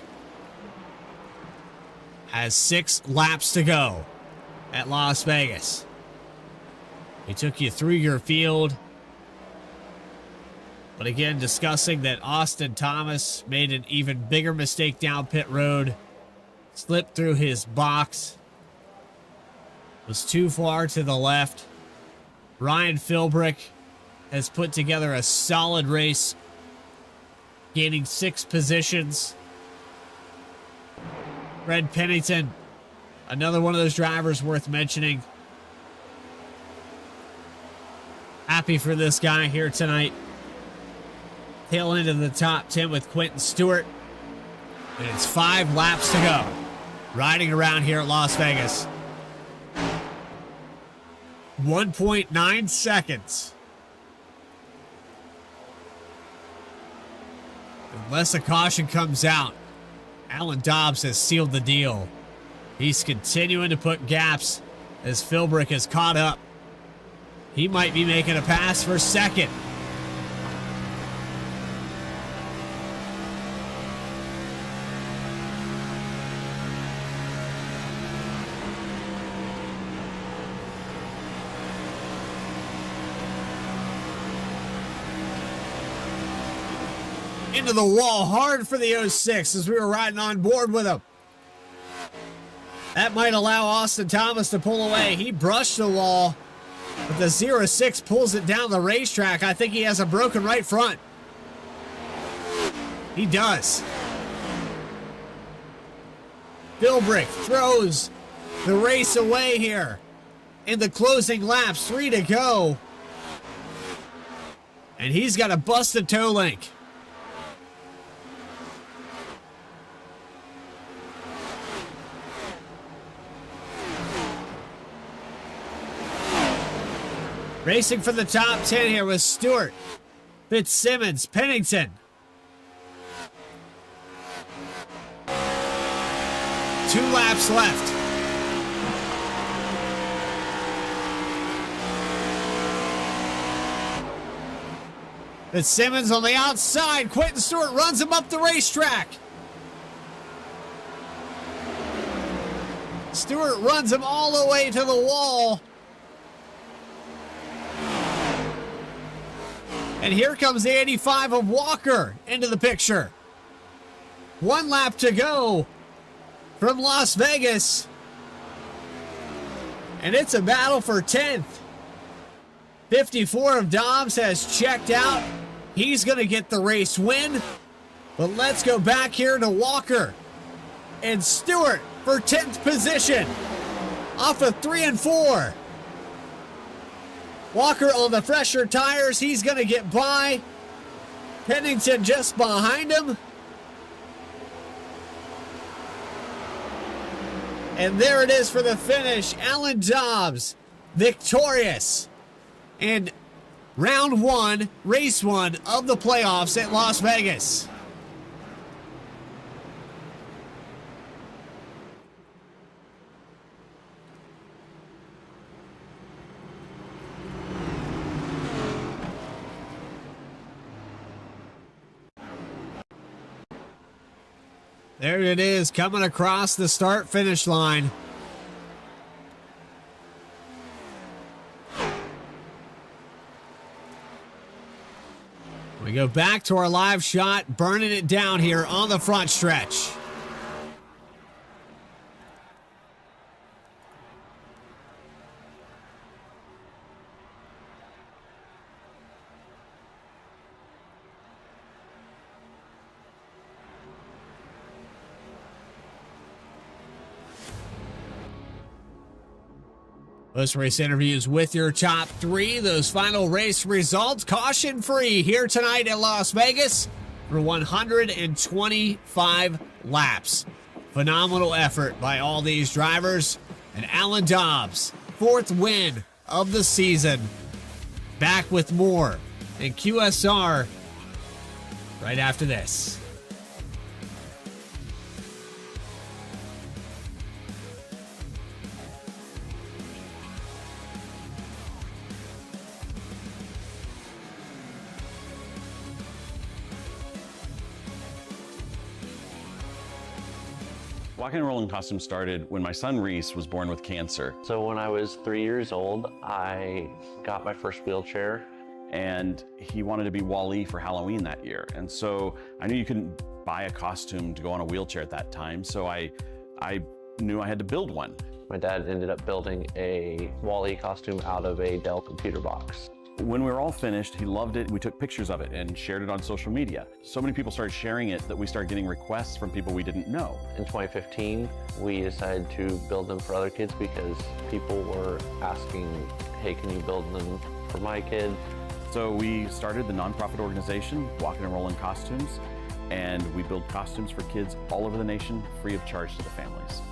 S1: has 6 laps to go at Las Vegas. We took you through your field. But again, discussing that Austin Thomas made an even bigger mistake down pit road. Slipped through his box. Was too far to the left. Ryan Philbrick has put together a solid race, gaining 6 positions. Fred Pennington, another one of those drivers worth mentioning. Happy for this guy here tonight. Tail end of the top 10 with Quentin Stewart. And it's 5 laps to go. Riding around here at Las Vegas. 1.9 seconds. Unless a caution comes out, Alan Dobbs has sealed the deal. He's continuing to put gaps as Philbrick has caught up. He might be making a pass for second. Into the wall hard for the 06 as we were riding on board with him. That might allow Austin Thomas to pull away. He brushed the wall. But the 06 pulls it down the racetrack. I think he has a broken right front. He does. Bilbrick throws the race away here in the closing laps. 3 to go. And he's got a busted toe link. Racing for the top 10 here with Stewart, Fitzsimmons, Pennington. 2 laps left. Fitzsimmons on the outside. Quentin Stewart runs him up the racetrack. Stewart runs him all the way to the wall. And here comes the 85 of Walker into the picture. 1 lap to go from Las Vegas. And it's a battle for 10th. 54 of Dobbs has checked out. He's going to get the race win. But let's go back here to Walker and Stewart for 10th position off of 3 and 4. Walker on the fresher tires. He's going to get by. Pennington just behind him. And there it is for the finish. Alan Dobbs victorious in round 1, race 1 of the playoffs at Las Vegas. There it is, coming across the start-finish line. We go back to our live shot, burning it down here on the front stretch. Post-race interviews with your top 3. Those final race results, caution-free here tonight at Las Vegas for 125 laps. Phenomenal effort by all these drivers. And Alan Dobbs, 4th win of the season. Back with more in QSR right after this.
S2: Walking and Rolling Costume started when my son Reese was born with cancer.
S3: So when I was 3 years old, I got my first wheelchair.
S2: And he wanted to be Wall-E for Halloween that year. And so I knew you couldn't buy a costume to go on a wheelchair at that time. So I knew I had to build one.
S3: My dad ended up building a Wall-E costume out of a Dell computer box.
S2: When we were all finished, he loved it. We took pictures of it and shared it on social media. So many people started sharing it that we started getting requests from people we didn't know.
S3: In 2015, we decided to build them for other kids because people were asking, hey, can you build them for my kid?
S2: So we started the nonprofit organization, Walking and Rolling Costumes, and we build costumes for kids all over the nation, free of charge to the families.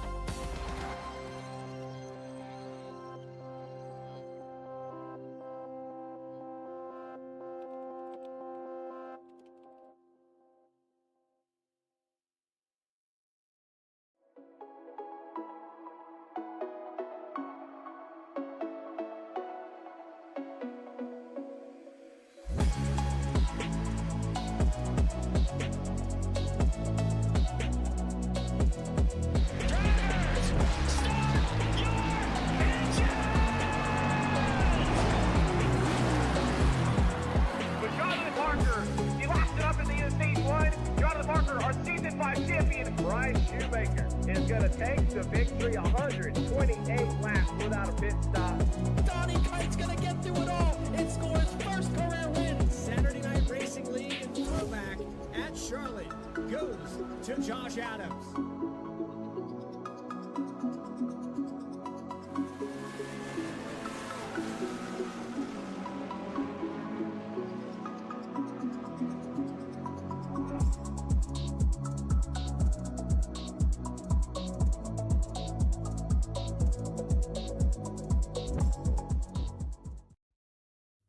S4: 5 champion Bryce Shoemaker is going to take the victory 128 laps without a pit stop.
S5: Donnie Kite's gonna get through it all and score his first career win.
S1: Saturday Night Racing League and throwback at Charlotte goes to Josh Adams.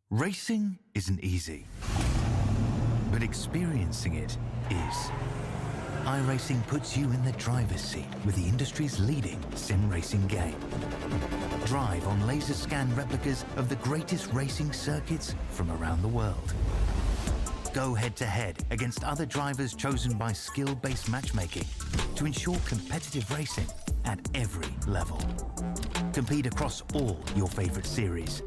S6: Racing isn't easy, but experiencing it is. iRacing puts you in the driver's seat with the industry's leading sim racing game. Drive on laser scan replicas of the greatest racing circuits from around the world. Go head to head against other drivers chosen by skill-based matchmaking to ensure competitive racing at every level. Compete across all your favorite series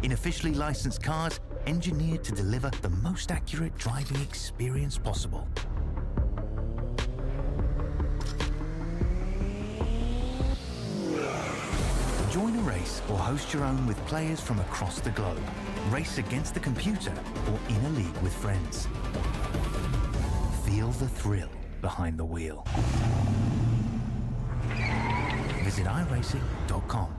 S6: in officially licensed cars engineered to deliver the most accurate driving experience possible. Join a race or host your own with players from across the globe. Race against the computer or in a league with friends. Feel the thrill behind the wheel. Visit iRacing.com.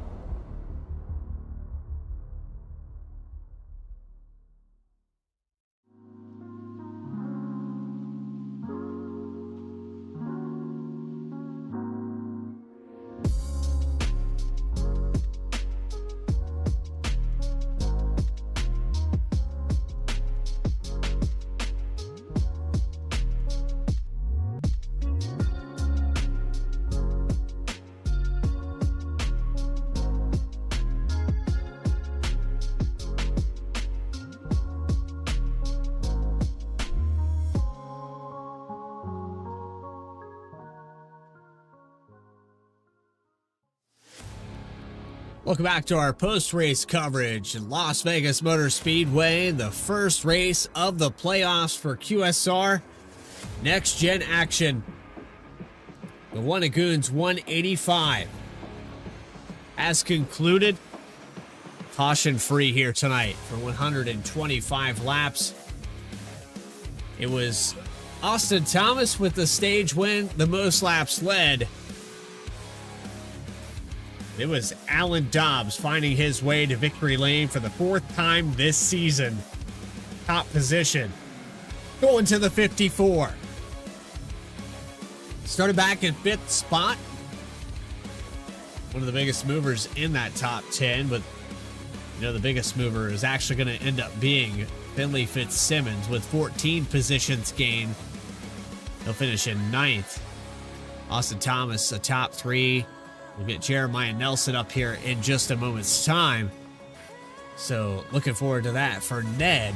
S1: Welcome back to our post-race coverage in Las Vegas Motor Speedway, the first race of the playoffs for QSR. Next gen action. The one at GOONS 185 has concluded. Caution free here tonight for 125 laps. It was Austin Thomas with the stage win, the most laps led. It was Alan Dobbs finding his way to victory lane for the fourth time this season. Top position. Going to the 54. Started back in 5th spot. One of the biggest movers in that top 10, but you know the biggest mover is actually going to end up being Finley Fitzsimmons with 14 positions gained. He'll finish in 9th. Austin Thomas, a top 3. We'll get Jeremiah Nelson up here in just a moment's time. So looking forward to that for Ned.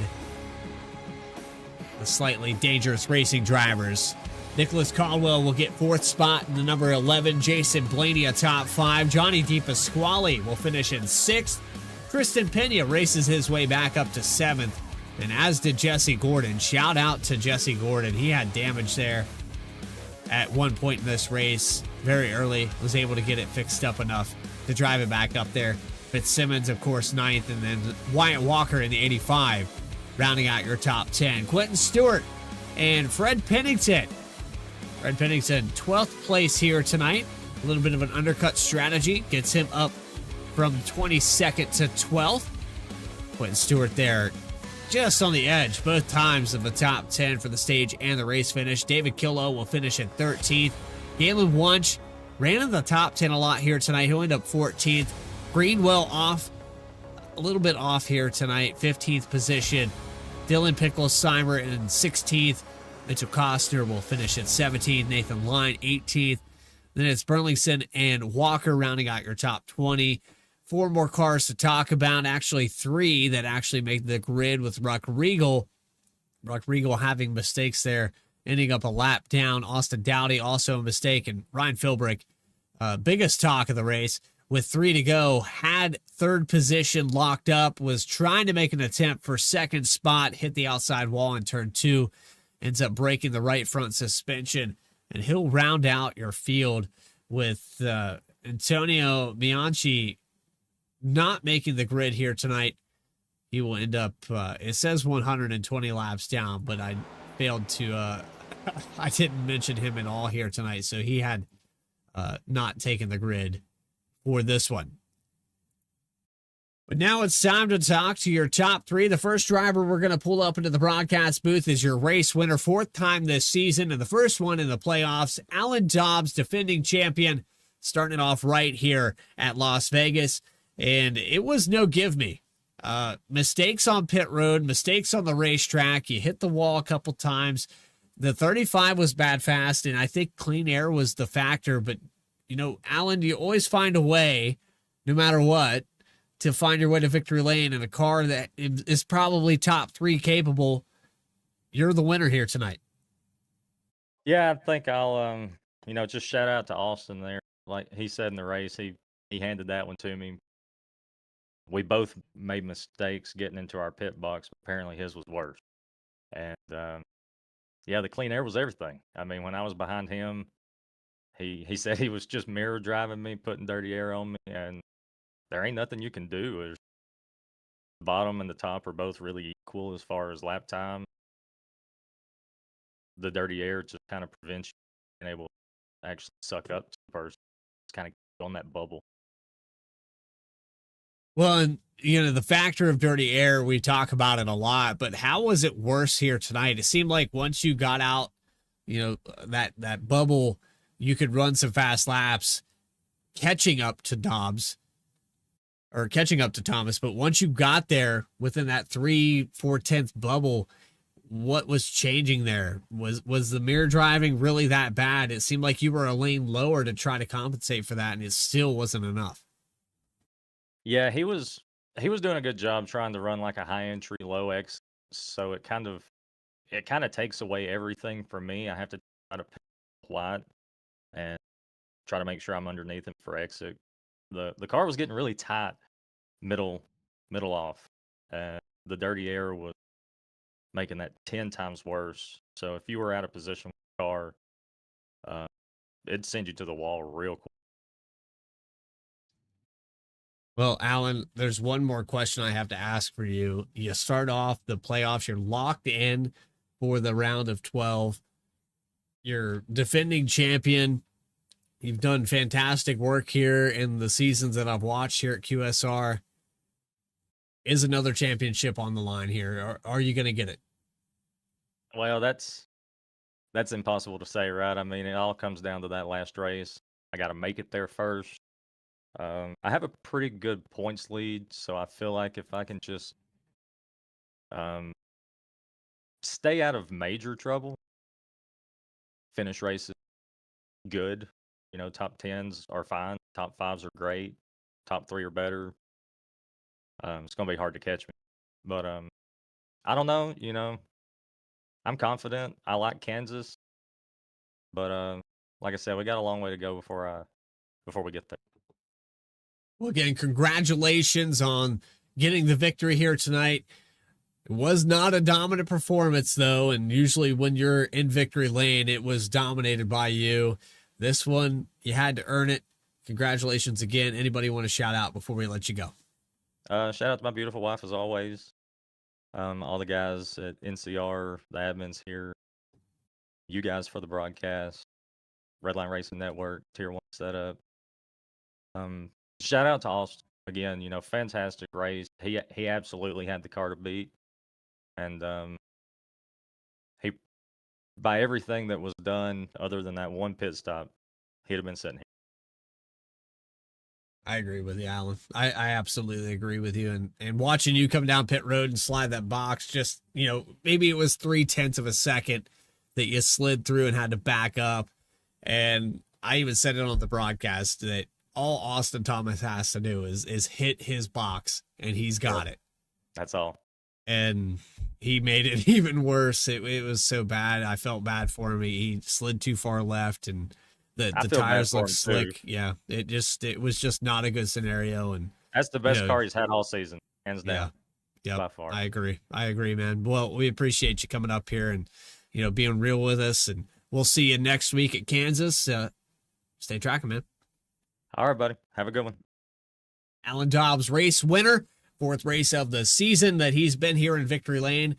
S1: The slightly dangerous racing drivers. Nicholas Caldwell will get 4th spot in the number 11. Jason Blaney a top 5. Johnny DePasquale will finish in 6th. Tristan Pena races his way back up to 7th. And as did Jesse Gordon. Shout out to Jesse Gordon. He had damage there at one point in this race. Very early, was able to get it fixed up enough to drive it back up there. Fitzsimmons, of course, 9th, and then Wyatt Walker in the 85, rounding out your top 10. Quentin Stewart and Fred Pennington. Fred Pennington, 12th place here tonight. A little bit of an undercut strategy gets him up from 22nd to 12th. Quentin Stewart there, just on the edge both times of the top 10 for the stage and the race finish. David Killow will finish in 13th. Galen Wunsch ran in the top 10 a lot here tonight. He'll end up 14th. Greenwell off, a little bit off here tonight, 15th position. Dylan Picklesheimer in 16th. Mitchell Costner will finish at 17th. Nathan Line, 18th. Then it's Burlington and Walker rounding out your top 20. 4 more cars to talk about. Actually, 3 that actually make the grid with Ruck Regal. Ruck Regal having mistakes there, ending up a lap down. Austin Dowdy also a mistake. And Ryan Philbrick, biggest talk of the race, with 3 to go, had 3rd position locked up, was trying to make an attempt for 2nd spot, hit the outside wall in turn 2, ends up breaking the right front suspension, and he'll round out your field with Antonio Bianchi not making the grid here tonight. He will end up, it says 120 laps down, but I failed to, I didn't mention him at all here tonight, so he had not taken the grid for this one. But now it's time to talk to your top three. The first driver we're going to pull up into the broadcast booth is your race winner, fourth time this season, and the first one in the playoffs, Alan Dobbs, defending champion, starting it off right here at Las Vegas. And it was no give me. Mistakes on pit road, mistakes on the racetrack. You hit the wall a couple times. The 35 was bad fast, and I think clean air was the factor. But, you know, Alan, you always find a way, no matter what, to find your way to victory lane in a car that is probably top three capable. You're the winner here tonight.
S7: Yeah, I think I'll, just shout out to Austin there. Like he said in the race, he handed that one to me. We both made mistakes getting into our pit box, but apparently his was worse. And, the clean air was everything. I mean, when I was behind him, he said he was just mirror driving me, putting dirty air on me, and there ain't nothing you can do. The bottom and the top are both really equal as far as lap time. The dirty air just kind of prevents you being able to actually suck up to the person. It's kind of on that bubble.
S1: Well, and, the factor of dirty air, we talk about it a lot, but how was it worse here tonight? It seemed like once you got out, that bubble, you could run some fast laps catching up to Thomas. But once you got there within that 3/4 bubble, what was changing there? Was the mirror driving really that bad? It seemed like you were a lane lower to try to compensate for that, and it still wasn't enough.
S7: Yeah, he was doing a good job trying to run like a high entry, low exit. So it kind of takes away everything for me. I have to try to pick wide and try to make sure I'm underneath him for exit. The car was getting really tight middle off. The dirty air was making that 10 times worse. So if you were out of position with the car, it'd send you to the wall real quick.
S1: Well, Alan, there's one more question I have to ask for you. You start off the playoffs, you're locked in for the round of 12. You're defending champion. You've done fantastic work here in the seasons that I've watched here at QSR. Is another championship on the line here? Or are you going to get it?
S7: Well, that's impossible to say, right? I mean, it all comes down to that last race. I got to make it there first. I have a pretty good points lead, so I feel like if I can just stay out of major trouble, finish races good, top 10s are fine, top 5s are great, top 3 are better. It's going to be hard to catch me. But I don't know, I'm confident. I like Kansas. But like I said, we got a long way to go before we get there.
S1: Well, again, congratulations on getting the victory here tonight. It was not a dominant performance, though, and usually when you're in victory lane, it was dominated by you. This one, you had to earn it. Congratulations again. Anybody want to shout out before we let you go?
S7: Shout out to my beautiful wife, as always. All the guys at NCR, the admins here, you guys for the broadcast, Redline Racing Network, Tier 1 setup. Shout out to Austin again. Fantastic race. He absolutely had the car to beat, and he, by everything that was done, other than that one pit stop, he'd have been sitting here.
S1: I agree with you, Alan. I absolutely agree with you. And watching you come down pit road and slide that box, just, maybe it was 0.3 of a second that you slid through and had to back up. And I even said it on the broadcast that all Austin Thomas has to do is hit his box, and he's got it.
S7: That's all.
S1: And he made it even worse. It was so bad. I felt bad for him. He slid too far left, and the tires looked slick. Yeah, it was just not a good scenario. And
S7: that's the best car he's had all season, hands down.
S1: Yeah,
S7: by far.
S1: I agree, man. Well, we appreciate you coming up here and being real with us. And we'll see you next week at Kansas. Stay tracking, man.
S7: All right, buddy. Have a good one.
S1: Alan Dobbs, race winner, 4th race of the season that he's been here in Victory Lane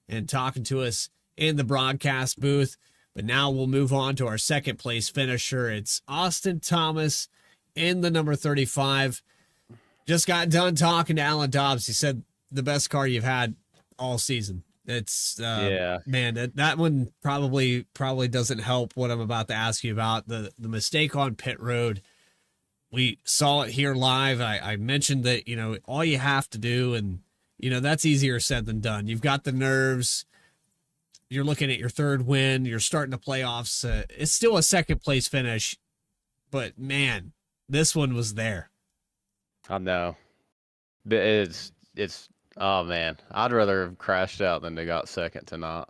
S1: and talking to us in the broadcast booth. But now we'll move on to our 2nd place finisher. It's Austin Thomas in the number 35. Just got done talking to Alan Dobbs. He said the best car you've had all season. It's man, that one probably doesn't help what I'm about to ask you about. The mistake on pit road. We saw it here live. I mentioned that, all you have to do, and, that's easier said than done. You've got the nerves. You're looking at your 3rd win. You're starting the playoffs. It's still a 2nd place finish, but man, this one was there.
S8: I know. But it's oh man, I'd rather have crashed out than they got 2nd tonight.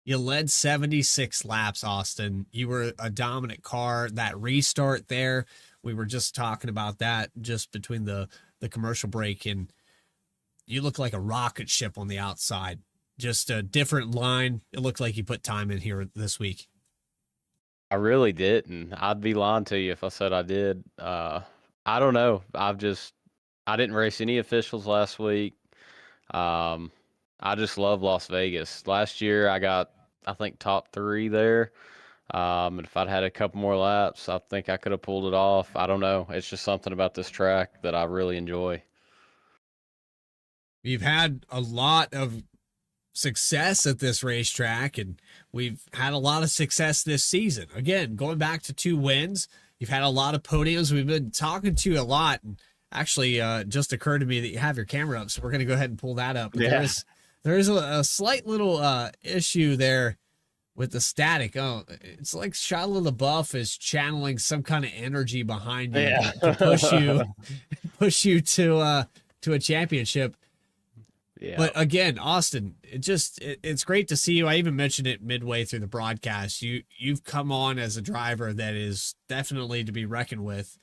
S1: You led 76 laps, Austin. You were a dominant car. That restart there, we were just talking about that just between the commercial break, and you look like a rocket ship on the outside. Just a different line. It looked like you put time in here this week.
S8: I really didn't. I'd be lying to you if I said I did. I don't know. I didn't race any officials last week. I just love Las Vegas. Last year I got, I think, top 3 there. And if I'd had a couple more laps, I think I could have pulled it off. I don't know. It's just something about this track that I really enjoy.
S1: You've had a lot of success at this racetrack, and we've had a lot of success this season. Again, going back to 2 wins, you've had a lot of podiums. We've been talking to you a lot, and actually just occurred to me that you have your camera up, so we're going to go ahead and pull that up.
S8: Yeah.
S1: There's a slight little issue there with the static. Oh, it's like Shia LaBeouf is channeling some kind of energy behind you to push you to a championship.
S8: Yeah.
S1: But again, Austin, it's great to see you. I even mentioned it midway through the broadcast. You've come on as a driver that is definitely to be reckoned with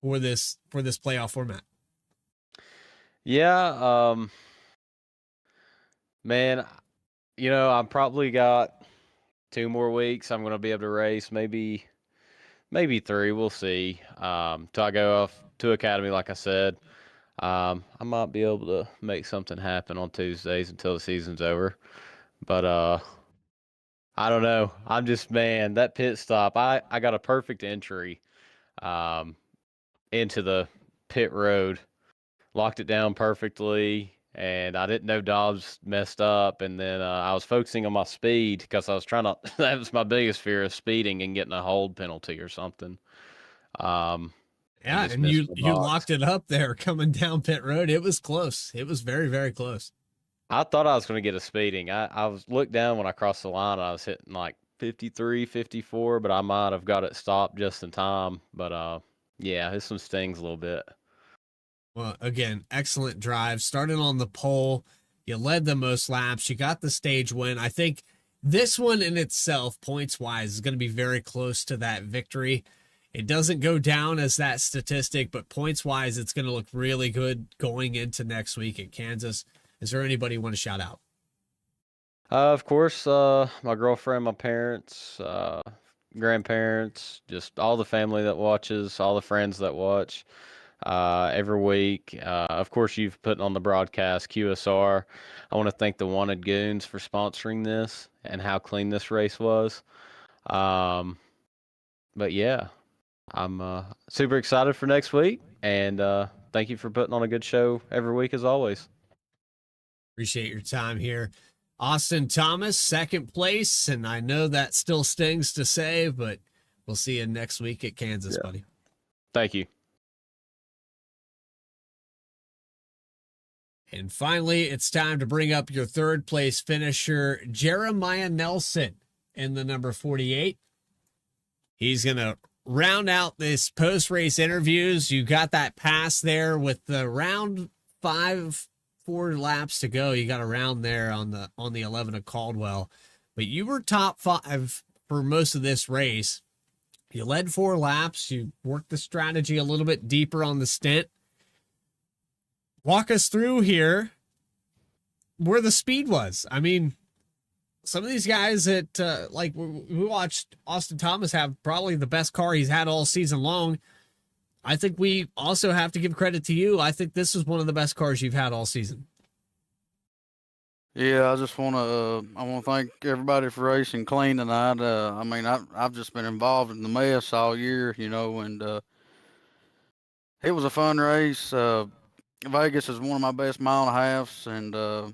S1: for this playoff format.
S8: Yeah, man, I've probably got 2 more weeks. I'm going to be able to race, maybe 3. We'll see. Till I go off to Academy, like I said. I might be able to make something happen on Tuesdays until the season's over. But I don't know. I'm just, man, that pit stop, I got a perfect entry into the pit road, locked it down perfectly, and I didn't know Dobbs messed up. And then I was focusing on my speed because I was trying to, that was my biggest fear, of speeding and getting a hold penalty or something.
S1: Yeah, and you locked it up there coming down pit road. It was close. It was very, very close.
S8: I thought I was going to get a speeding. I was looked down when I crossed the line. I was hitting like 53, 54, but I might have got it stopped just in time. But yeah, this one stings a little bit.
S1: Well, again, excellent drive. Starting on the pole, you led the most laps. You got the stage win. I think this one in itself, points-wise, is going to be very close to that victory. It doesn't go down as that statistic, but points-wise, it's going to look really good going into next week at Kansas. Is there anybody you want to shout out?
S8: Of course, my girlfriend, my parents, grandparents, just all the family that watches, all the friends that watch every week. Of course, you've put on the broadcast, QSR. I want to thank the Wanted Goons for sponsoring this and how clean this race was. But yeah, I'm super excited for next week, and thank you for putting on a good show every week as always.
S1: Appreciate your time here. Austin Thomas, 2nd place, and I know that still stings to say, but we'll see you next week at Kansas, buddy.
S8: Thank you.
S1: And finally, it's time to bring up your 3rd place finisher, Jeremiah Nelson, in the number 48. He's going to round out this post-race interviews. You got that pass there with the round 4 laps to go. You got a round there on the 11 of Caldwell, but you were top 5 for most of this race. You led 4 laps. You worked the strategy a little bit deeper on the stint. Walk us through here where the speed was. I mean, some of these guys that, like we watched Austin Thomas have probably the best car he's had all season long. I think we also have to give credit to you. I think this is one of the best cars you've had all season.
S9: Yeah, I just want to thank everybody for racing clean tonight. I mean, I've just been involved in the mess all year, you know, and it was a fun race. Vegas is one of my best mile and a halves, and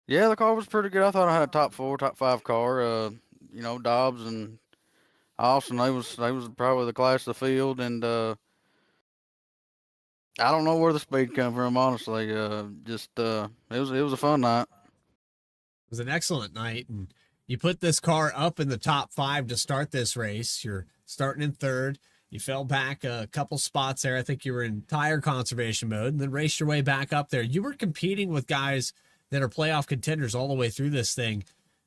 S9: yeah, the car was pretty good. I thought I had a top 4, top 5 car. You know, Dobbs and Austin, they was probably the class of the field, and I don't know where the speed come from, honestly. It was a fun night.
S1: It was an excellent night, and you put this car up in the top 5 to start this race. You're starting in third. You fell back a couple spots there. I think you were in tire conservation mode, and then raced your way back up there. You were competing with guys that are playoff contenders all the way through this thing.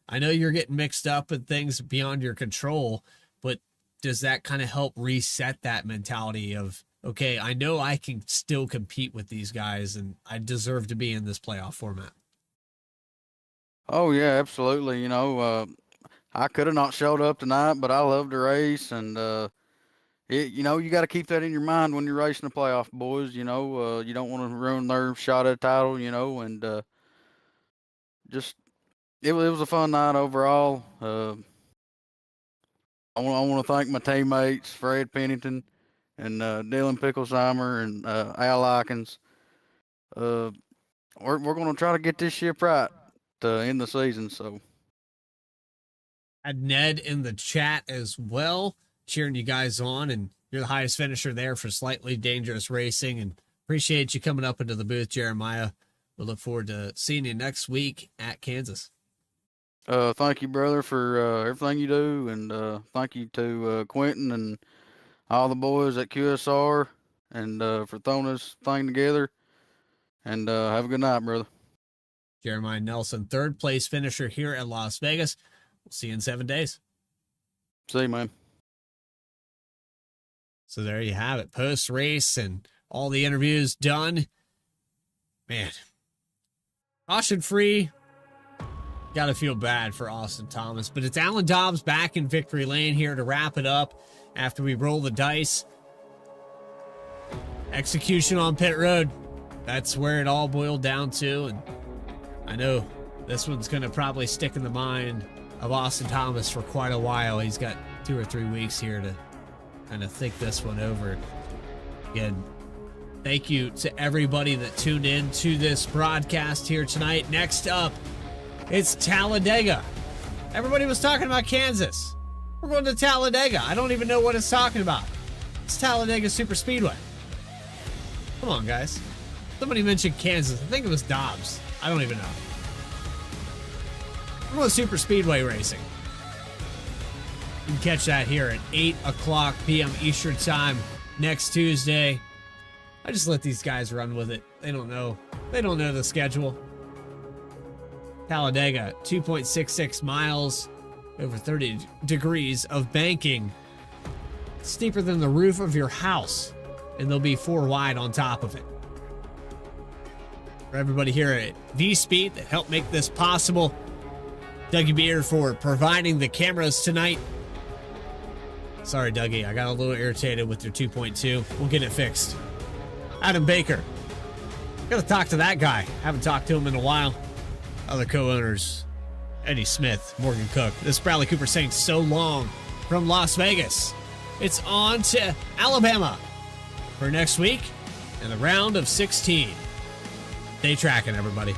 S1: I know you're getting mixed up in things beyond your control, but does that kind of help reset that mentality of, okay, I know I can still compete with these guys and I deserve to be in this playoff format?
S9: Oh, yeah, absolutely. You know, I could have not showed up tonight, but I love to race, and you know, you got to keep that in your mind when you're racing the playoff, boys. You know, you don't want to ruin their shot at a title, you know, and it was a fun night overall. I want to thank my teammates, Fred Pennington and Dylan Picklesheimer and Al Likens. We're going to try to get this ship right to end the season. So,
S1: had Ned in the chat as well, cheering you guys on, and you're the highest finisher there for Slightly Dangerous Racing, and appreciate you coming up into the booth, Jeremiah. We look forward to seeing you next week at Kansas.
S9: Thank you, brother, for everything you do, and thank you to Quentin and all the boys at QSR, and for throwing this thing together. And have a good night, brother.
S1: Jeremiah Nelson, third place finisher here at Las Vegas. We'll see you in 7 days.
S9: See you, man.
S1: So there you have it. Post race and all the interviews done. Man, caution free. Got to feel bad for Austin Thomas, but it's Alan Dobbs back in victory lane here to wrap it up after we roll the dice. Execution on pit road. That's where it all boiled down to. And I know this one's going to probably stick in the mind of Austin Thomas for quite a while. He's got 2 or 3 weeks here to kind of think this one over. Again, thank you to everybody that tuned in to this broadcast here tonight. Next up, it's Talladega. Everybody was talking about Kansas. We're going to Talladega. I don't even know what it's talking about. It's Talladega Super Speedway. Come on, guys. Somebody mentioned Kansas. I think it was Dobbs. I don't even know. We're going Super Speedway racing. You can catch that here at 8 o'clock p.m. Eastern Time next Tuesday. I just let these guys run with it. They don't know. They don't know the schedule. Talladega, 2.66 miles, over 30 degrees of banking. Steeper than the roof of your house, and there'll be 4 wide on top of it. For everybody here at V-Speed that helped make this possible, Dougie Beard for providing the cameras tonight. Sorry, Dougie, I got a little irritated with your 2.2. We'll get it fixed. Adam Baker. Gotta talk to that guy. Haven't talked to him in a while. Other co-owners, Eddie Smith, Morgan Cook. This is Bradley Cooper saying so long from Las Vegas. It's on to Alabama for next week and the round of 16. Stay tracking, everybody.